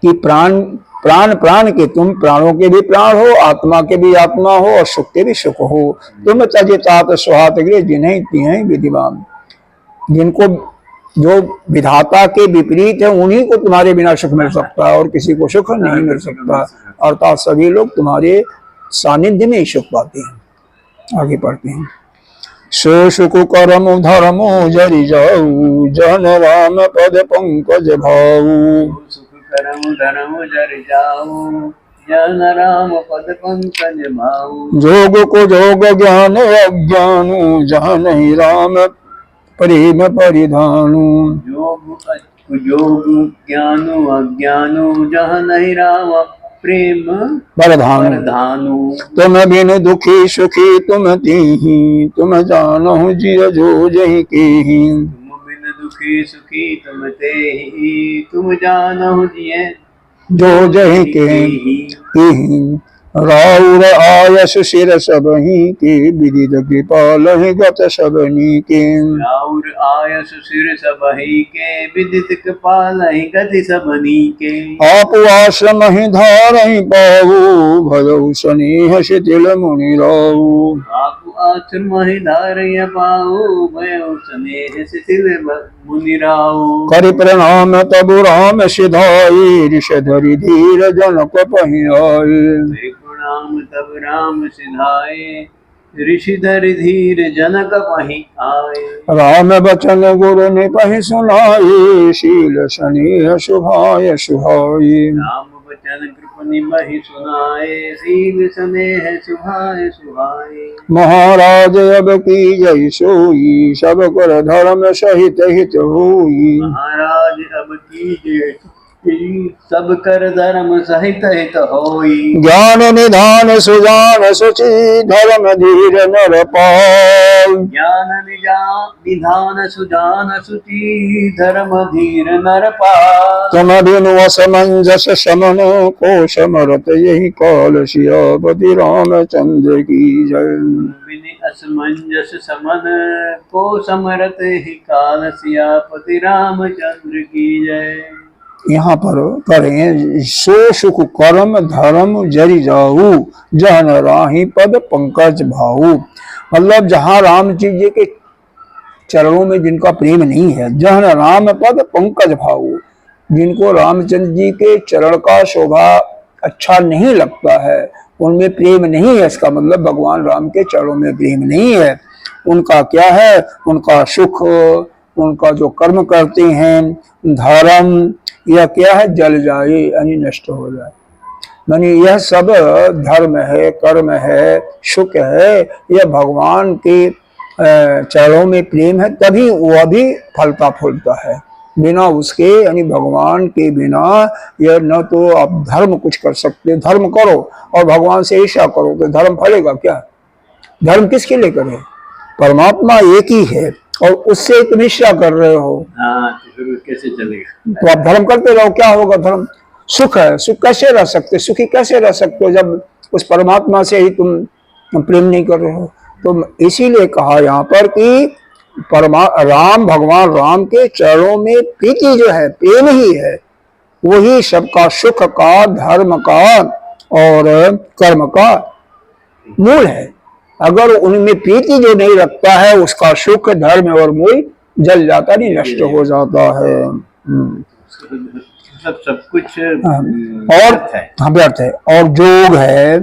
कि प्राण प्राण प्राण के, तुम प्राणों के भी प्राण हो, आत्मा के भी आत्मा हो, और सुख के भी सुख हो। तुम तजितात स्वाहात गृह जिन्हें तिन्हें विधिमान, जिनको जो विधाता के विपरीत है उन्हीं को तुम्हारे बिना सुख मिल सकता है, और किसी को सुख नहीं मिल सकता। अर्थात सभी लोग तुम्हारे सानिध्य में ही सुख पाते हैं। आगे पढ़ते हैं। सो सुख करम धर्म जरि जाऊ जन राम पद पंकज भाऊ। सुख करम धर्म जर जाऊ जन राम पद पंकज भाऊ। जोग को जोग ज्ञान अज्ञानु जहाँ नहीं राम प्रेम परिधानु। योग ज्ञानु अज्ञानु जहाँ नहीं राम प्रेम वरधानु। तुम बिन दुखी सुखी तुम तीही तुम जानो जिय जो जही केही। तुम बिन दुखी सुखी तुम तेहि तुम जानो जिय जो जही केही। राउर आयस सिर सबही के विदित कृपाल गत सबनी के। राउर आयस सिर सबही के विदित कृपाल गति सबनी के। आप आश्रम ही धारहि पाऊ भजऊ स्नेह शिथिल मुनि राऊ। आप आश्रम ही धारय पाऊ भजऊ स्नेह शिथिल मुनि राऊ। करि प्रणाम तब राम सिधाई ऋषधरि धीर जनक पहियाए। प्रणाम तब राम सिधाए ऋषिधर धीर जनक पहि आए। राम बचन गुरु ने पहि सुनाए शील स्नेह शुभाय सुहाई। राम बचन कृप निमहि सुनाए शील स्नेह सुभाय सुहाए। महाराज अब की जय सोई सब कर धर्म सहित हित होई। महाराज अब कीजिए सब कर धर्म सहित हित होई। ज्ञान निधान सुजान सुचि धर्म धीर नर पाल। ज्ञान निधान सुजान सुचि धर्म धीर नर पाल। तुम बिनु असमंजस समन को समरत यही काल सियापति रामचंद्र की जय। बिन असमंजस समन को समरत ही काल सियापति रामचंद्र की जय। यहाँ पर करें सो सुख कर्म धर्म जरि जाऊ जहन राही पद पंकज भाऊ। मतलब जहाँ राम जी के चरणों में जिनका प्रेम नहीं है, जहन राम पद पंकज भाऊ, जिनको रामचंद्र जी के चरण का शोभा अच्छा नहीं लगता है, उनमें प्रेम नहीं है, इसका मतलब भगवान राम के चरणों में प्रेम नहीं है। उनका क्या है, उनका सुख, उनका जो कर्म करते हैं धर्म, यह क्या है, जल जाए यानी नष्ट हो जाए। यानी यह सब धर्म है, कर्म है, सुख है, यह भगवान के चरणों में प्रेम है, तभी वह भी फलता फूलता है। बिना उसके यानी भगवान के बिना यह न तो आप धर्म कुछ कर सकते, धर्म करो और भगवान से ईर्ष्या करो तो धर्म फलेगा क्या? धर्म किसके लिए करें? परमात्मा एक ही है और उससे तुम ईर्ष्या कर रहे हो, तो फिर कैसे चलेगा? तो आप धर्म करते रहो, क्या होगा? धर्म सुख है, सुख कैसे रह सकते, सुखी कैसे रह सकते हो जब उस परमात्मा से ही तुम प्रेम नहीं कर रहे हो? तो इसीलिए कहा यहाँ पर कि राम, भगवान राम के चरणों में प्रीति जो है, प्रेम ही है, वही सबका सुख का, धर्म का और कर्म का मूल है। अगर उनमें प्रीति जो नहीं रखता है, उसका सुख, धर्म और मूल जल जाता, नहीं नष्ट हो जाता है। सब कुछ और व्यर्थ है। और जोग है,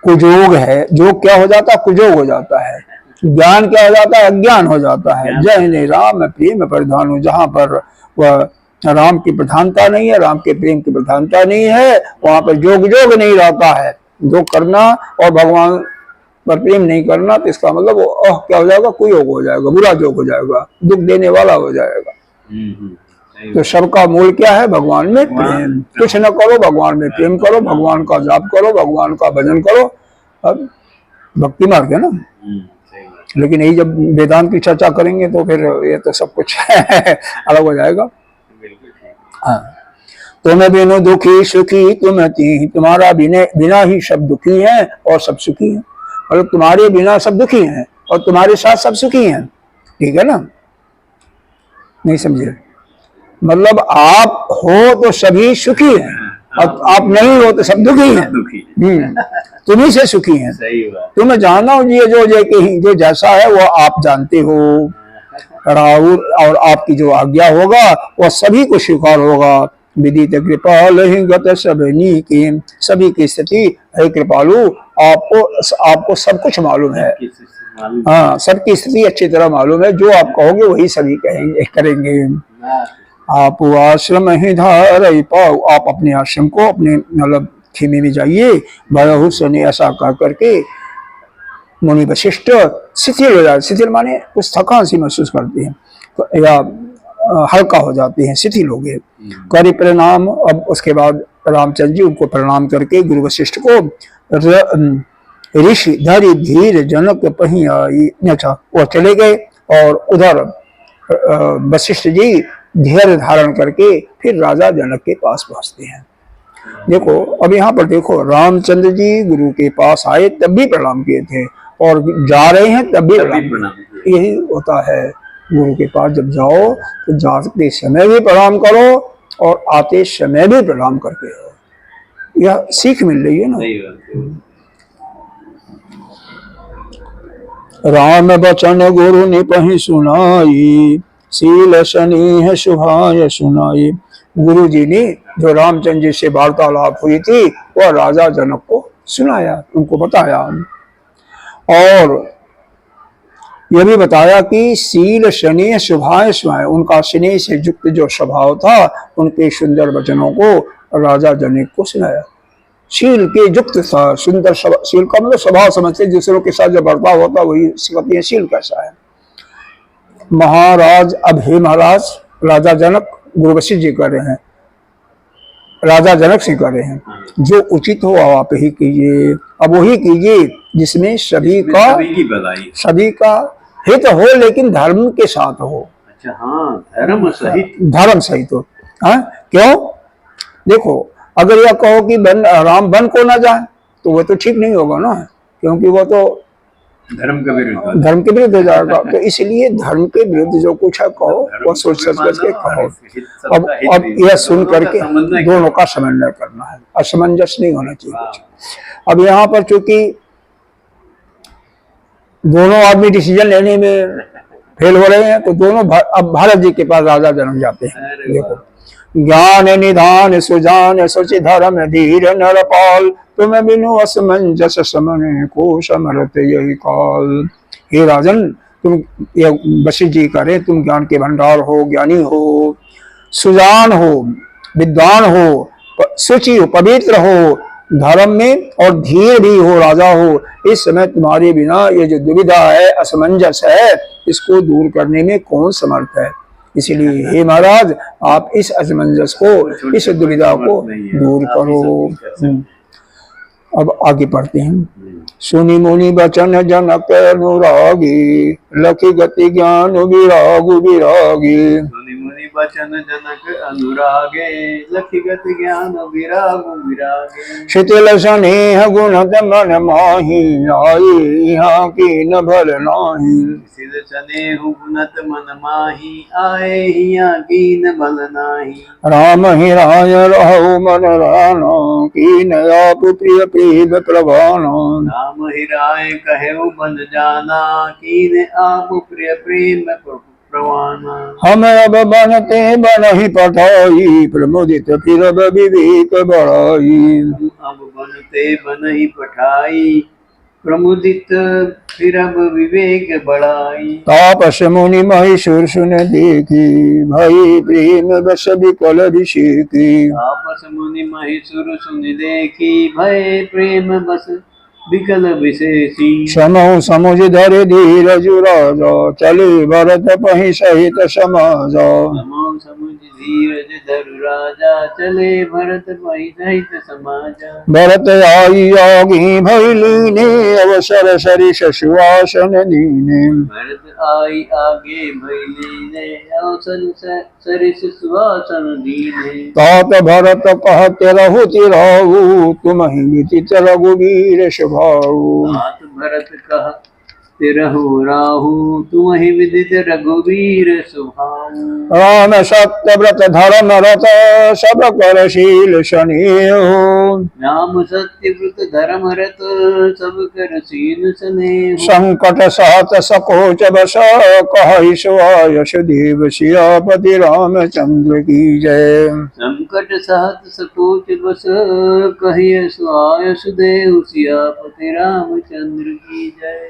कुजोग है। जोग क्या हो जाता है? कुजोग हो जाता है। ज्ञान क्या हो जाता है? अज्ञान हो जाता है। जय ने राम प्रेम प्रधानु, जहाँ पर वह राम की प्रधानता नहीं है, राम के प्रेम की प्रधानता नहीं है, वहां पर जोग नहीं रहता है। जो करना और भगवान पर प्रेम नहीं करना, तो इसका मतलब क्या हो जाएगा? कुयोग हो जाएगा, बुरा जोग हो जाएगा, दुख देने वाला हो जाएगा। तो सबका मूल क्या है? भगवान में प्रेम। कुछ न करो, भगवान में प्रेम करो, भगवान का जाप करो, भगवान का भजन करो, अब भक्ति मार्ग है ना। लेकिन यही जब वेदांत की चर्चा करेंगे तो फिर ये तो सब कुछ अलग हो जाएगा। हाँ, तुम बिनु दुखी सुखी तुम ती, तुम्हारा बिना ही सब दुखी हैं और सब सुखी हैं। मतलब तुम्हारे बिना सब दुखी हैं और तुम्हारे साथ सब सुखी हैं। ठीक है ना? नहीं समझे? मतलब आप हो तो सभी सुखी हैं और आप नहीं हो तो सब दुखी हैं। तुम्ही से सुखी हैं। तुम्हें जानो ये जो जो जैसा है वो आप जानते हो, और आपकी जो आज्ञा होगा वह सभी को स्वीकार होगा। विदित कृपाल गत सबनी की, सभी की स्थिति है कृपालु, आपको सब कुछ मालूम है। मालूम हाँ, सबकी स्थिति अच्छी तरह मालूम है। जो आप कहोगे वही सभी कहेंगे, करेंगे। है। आप वो आश्रम ही धार पाओ, आप अपने आश्रम को, अपने मतलब खेमे में जाइए। भयहुस ने ऐसा कह करके मुनि वशिष्ठ शिथिल हो जाते। शिथिल माने कुछ थकान सी महसूस करते हैं, तो या हल्का हो जाते हैं, शिथिल हो गए। करी प्रणाम। अब उसके बाद रामचंद्र जी उनको प्रणाम करके गुरु वशिष्ठ को ऋषि धरि धीर जनक पही आई। अच्छा, वो चले गए और उधर वशिष्ठ जी धैर्य धारण करके फिर राजा जनक के पास पहुंचते हैं। देखो अब यहाँ पर देखो, रामचंद्र जी गुरु के पास आए तब भी प्रणाम किए थे, और जा रहे हैं तब भी प्रणाम किए। यही होता है, गुरु के पास जब जाओ तो जाते समय भी प्रणाम करो और आते समय भी प्रणाम करके आओ। यह सीख मिल रही है ना। सही बात है। राम बचन गुरु ने पही सुनाई, शील स्नेह शुभाय सुनाई। गुरु जी ने जो रामचंद्र जी से वार्तालाप हुई थी वह राजा जनक को सुनाया, उनको बताया, और यह भी बताया कि शील स्नेह शुभाय सुनाय। उनका स्नेह से युक्त जो स्वभाव था, उनके सुंदर वचनों को राजा जनक को सुनाया। शील के युक्त था, सुंदर शील का मतलब स्वभाव समझते, दूसरों के साथ जो बर्ताव होता वही सिखाते हैं शील कैसा है। महाराज, अब हे महाराज, राजा जनक गुरु वशिष्ठ जी कर रहे हैं, राजा जनक से कर रहे हैं, जो उचित हो आप ही कीजिए। अब वही कीजिए जिसमें सभी का हित हो, लेकिन धर्म के साथ हो। अच्छा, हाँ, धर्म सहित हो। हाँ, क्यों? देखो, अगर यह कहो कि राम वन को ना जाए तो वो तो ठीक नहीं होगा ना, क्योंकि वो तो धर्म के विरुद्ध हो जाएगा। तो इसलिए धर्म के विरुद्ध जो कुछ है कहो, वो सोच समझ के कहो। अब यह सुन करके दोनों का समन्वय करना है, असमंजस नहीं होना चाहिए। अब यहाँ पर चूंकि दोनों आदमी डिसीजन लेने में फेल हो रहे हैं, तो दोनों अब भारत जी के पास राजा जनक जाते हैं। देखो, ज्ञान निधान सुजान सुचि धर्म धीर नरपाल, तुम बिनु असमंजस समन को समरत यही काल। हे राजन, तुम ये वशिष्ठ जी करें, तुम ज्ञान के भंडार हो, ज्ञानी हो, सुजान हो, विद्वान हो, सुचि हो, पवित्र हो, धर्म में और धीर भी हो, राजा हो। इस समय तुम्हारे बिना ये जो दुविधा है, असमंजस है, इसको दूर करने में कौन समर्थ है। इसलिए हे महाराज, आप इस असमंजस को, इस दुविधा को दूर करो। अब आगे पढ़ते हैं। सुनि मुनि बचन जनक अनुरागी, लखि गति ज्ञान विराग विरागी। वचन जनक अनुरागे, लखि गति ज्ञान विराग विरागे। शिथिल स्नेह गुणत मन माही, आई यहाँ की न भल नाही। शिथिल स्नेह गुणत मन माही, आए यहाँ की न भल नाही। राम ही राय रहो मन राना, कीन आप प्रिय प्रेम प्रवाना। राम ही राय कहे बन जाना, कीन आप प्रिय प्रेम प्रवाना। हम अब बनते बन ही पठाई, प्रमुदित फिर अब विवेक बढ़ाई। अब बनते बन ही पठाई, प्रमुदित फिर अब विवेक बढ़ाई। तापस मुनि महिषुर सुन देखी, भाई प्रेम बस विकल अभिषेकी। तापस मुनि महिषुर सुन देखी, भय प्रेम बस विकल विशेषी। समो समुझ धरे धीरज राजा, चले भरत पहि सहित समाजा। समो समुझ धीरज धरु राजा, चले भरत पहि सहित समाजा। भरत आई आगे भैलीने, अवसर सरिस सुवासन दीने। भरत आई आगे भैलीने, अवसर सरिस सुवासन दीने। तात भरत कहते रहु तिराऊ, तुम ही मिति रघुवीर स्वभाव। तात भरत कहते रहु राहु, तुम ही विदित रघुवीर स्वभाव। राम सत्य व्रत धर्म रत, सब कर शील स्नेह। राम सत्य व्रत धर्म रत, सब कर शील स्नेह। संकट सहत सकोच बस, कहि सुआयस देव सियापति रामचंद्र की जय। संकट सहत सकोच बस, कहि सुआयस देव सियापति रामचंद्र की जय।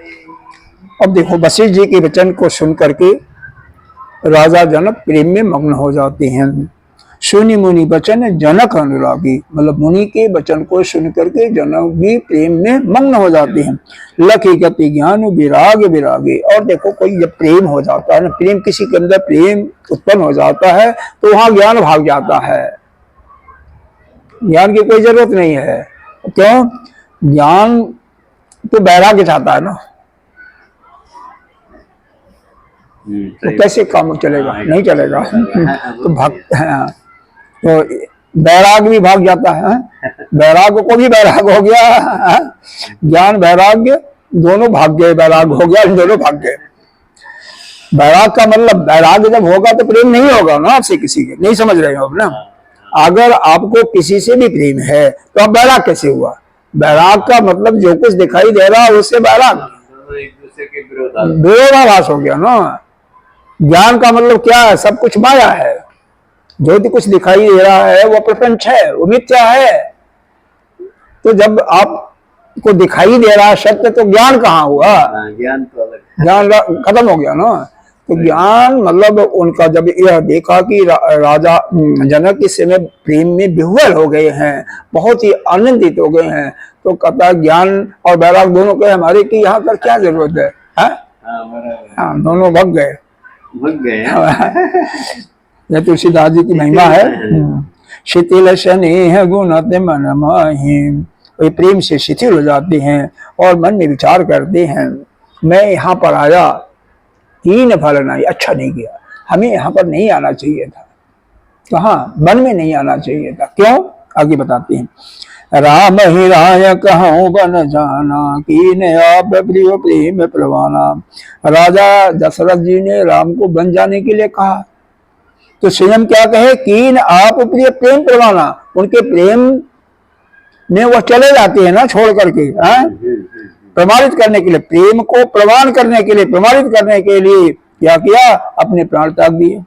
अब देखो वशिष्ठ जी के वचन को सुन करके राजा जनक प्रेम में मग्न हो जाते हैं। सुनि मुनि वचन जनक अनुरागी, मतलब मुनि के वचन को सुन करके जनक भी प्रेम में मग्न हो जाते हैं। लखी गति ज्ञान विराग विरागे, और देखो कोई जब प्रेम हो जाता है ना, प्रेम किसी के अंदर प्रेम उत्पन्न हो जाता है तो वहां ज्ञान भाग जाता है, ज्ञान की कोई जरूरत नहीं है। क्यों? ज्ञान तो वैराग्य चाहता है ना, तो कैसे काम चलेगा? नहीं चलेगा। तो भक्त, तो वैराग भी भाग जाता है, वैराग को भी वैराग हो गया, ज्ञान वैराग्य दोनों भाग गए, वैराग हो गया, दोनों भाग गए। वैराग का मतलब वैराग्य जब होगा तो प्रेम नहीं होगा ना आपसे किसी के, नहीं समझ रहे हो आप ना। अगर आपको किसी से भी प्रेम है तो आप वैराग कैसे हुआ? वैराग का मतलब जो कुछ दिखाई दे रहा है उससे वैराग, एक दूसरे के विरोधाभास विरोधाभास हो गया ना। ज्ञान का मतलब क्या है? सब कुछ माया है, जो भी कुछ दिखाई दे रहा है वो प्रपंच है, वो मिथ्या है। तो जब आपको दिखाई दे रहा है सत्य, तो ज्ञान कहाँ हुआ? ज्ञान तो अलग, ज्ञान खत्म हो गया ना। तो ज्ञान मतलब उनका जब यह देखा कि राजा जनक इस समय प्रेम में विह्वल हो गए हैं, बहुत ही आनंदित हो गए हैं, तो कहता ज्ञान और वैराग दोनों के हमारे की यहाँ पर क्या जरूरत है? हाँ, दोनों भग गए, भग गए। यह तुलसीदास जी की महिमा है। शिथिल स्नेह गुण मन माहि, वे प्रेम से शिथिल हो जाते हैं और मन में विचार करते हैं, मैं यहाँ पर आया हीन फल नहीं, अच्छा नहीं किया, हमें यहाँ पर नहीं आना चाहिए था। कहाँ? वन में नहीं आना चाहिए था। क्यों? आगे बताते हैं। राम ही राय कहूँ बन जाना, कीन आप प्रिय प्रेम प्रवाना। राजा दशरथ जी ने राम को बन जाने के लिए कहा, तो स्वयं क्या कहे? कीन आप प्रिय प्रेम प्रवाना, उनके प्रेम में वो चले जाते हैं ना छोड़ करके, प्रमाणित करने के लिए, प्रेम को प्रमाण करने के लिए, प्रमाणित करने के लिए क्या किया? अपने प्राण त्याग दिए।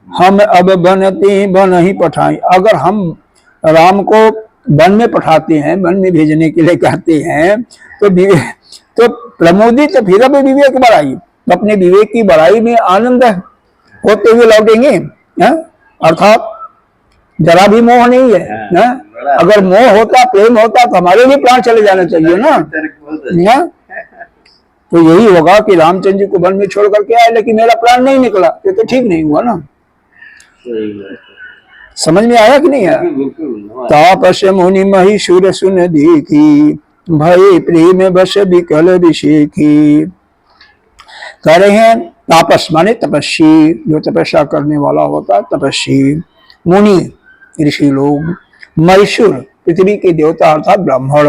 हम अब बनते बन ही पठाएं, अगर हम राम को वन में पठाते हैं, वन में भेजने के लिए कहते हैं, तो प्रमोदित फिर अब विवेक बढ़ाई, अपने विवेक की बढ़ाई में आनंद होते हुए लौटेंगे। अर्थात जरा भी मोह नहीं है, अगर मोह होता, प्रेम होता, तो हमारे भी प्राण चले जाना चाहिए ना। तो यही होगा कि रामचंद्र जी को वन में छोड़ करके आए, लेकिन मेरा प्राण नहीं निकला, ये तो ठीक नहीं हुआ ना। समझ में आया कि नहीं आया? तापस मुनि महिषुर सुन देखी, भय प्रेम बस विकल विषेखी। कह रहे हैं तापस माने तपस्वी, जो तपस्या करने वाला होता है तपस्वी। मुनि ऋषि लोग, महिषुर पृथ्वी के देवता अर्थात ब्राह्मण,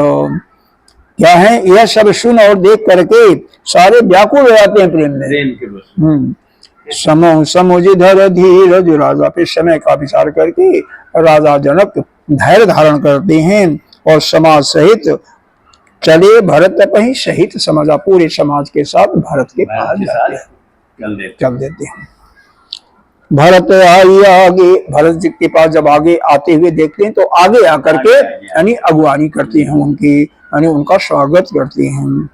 क्या है? यह सब सुन और देख करके सारे व्याकुल हो जाते हैं प्रेम में। समुझधर धीरज राजा, फिर समय का विचार करके राजा जनक धैर्य धारण करते हैं और समाज सहित चले भरत पही सहित, समाजा पूरे समाज के साथ भरत के पास जाते हैं, चल देते हैं। भरत आई आगे, भरत जी के पास जब आगे आते हुए देखते हैं तो आगे आकर के यानी अगुवानी करते हैं उनकी, यानी उनका स्वागत करते हैं।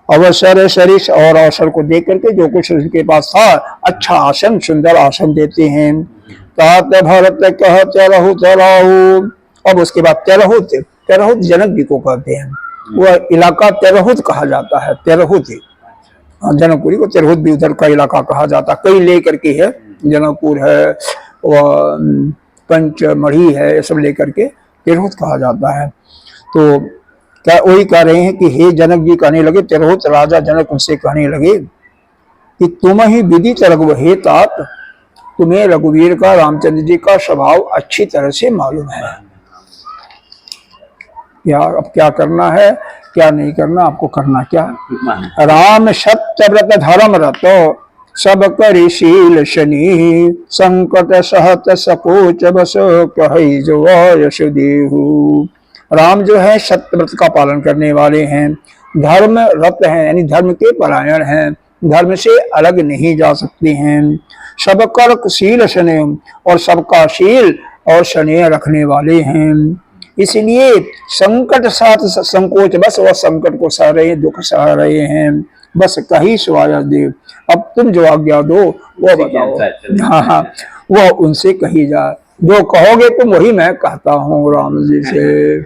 अवसर सरिस, और अवसर को देख करके जो कुछ उनके पास था अच्छा आसन, सुंदर आसन देते हैं। तात भरत कह चरहु चराहु, अब उसके बाद तिरहुत, तिरहुत जनक जी को कहते हैं, वह इलाका तिरहुत कहा जाता है। तिरहुत जनकपुरी को तिरहुत भी उधर का इलाका कहा जाता है, कई लेकर के है, जनकपुर है, वह पंचमढ़ी है, ये सब लेकर के तिरहुत कहा जाता है। तो क्या वही कह रहे हैं कि हे जनक जी कहने लगे, तिरहुत राजा जनक उनसे कहने लगे कि तुम ही विदित रघु हे तात, तुम्हें रघुवीर का, रामचंद्र जी का स्वभाव अच्छी तरह से मालूम है। यार अब क्या करना है, क्या नहीं करना, आपको करना क्या? राम सत्य व्रत धर्म रतो, सब करिशील शनि, संकट सहत सकोच बस कहि जो यशोदेहु। राम जो है सत्य व्रत का पालन करने वाले हैं, धर्म रत हैं, यानी धर्म के परायण हैं, धर्म से अलग नहीं जा सकते हैं। सब कर्कशील स्नेह, और सबका शील और स्नेह रखने वाले हैं। इसलिए संकट साथ संकोच बस, वह संकट को सह रहे हैं, दुख सह रहे हैं, बस कही शिवाय देव। अब तुम जो आज्ञा दो वो बताओ। हाँ हाँ, वो उनसे कही जाए, जो कहोगे तुम वही मैं कहता हूँ राम जी से।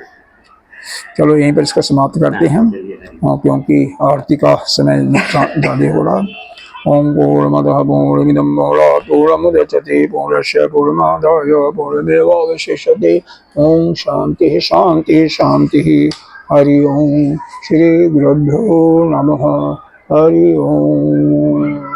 चलो यहीं पर इसका समाप्त करते हैं, हाँ, क्योंकि आरती का समय ज़्यादा हो रहा। ओम पूर्णमदः पूर्णमिदं पूर्णात् पूर्णमुदच्यते पूर्णस्य पूर्णमादाय पूर्णमेवावशिष्यते। ओम शांति शांति शांति। हरि ओम। श्री गुरुभ्यो नमः। हरि ओम।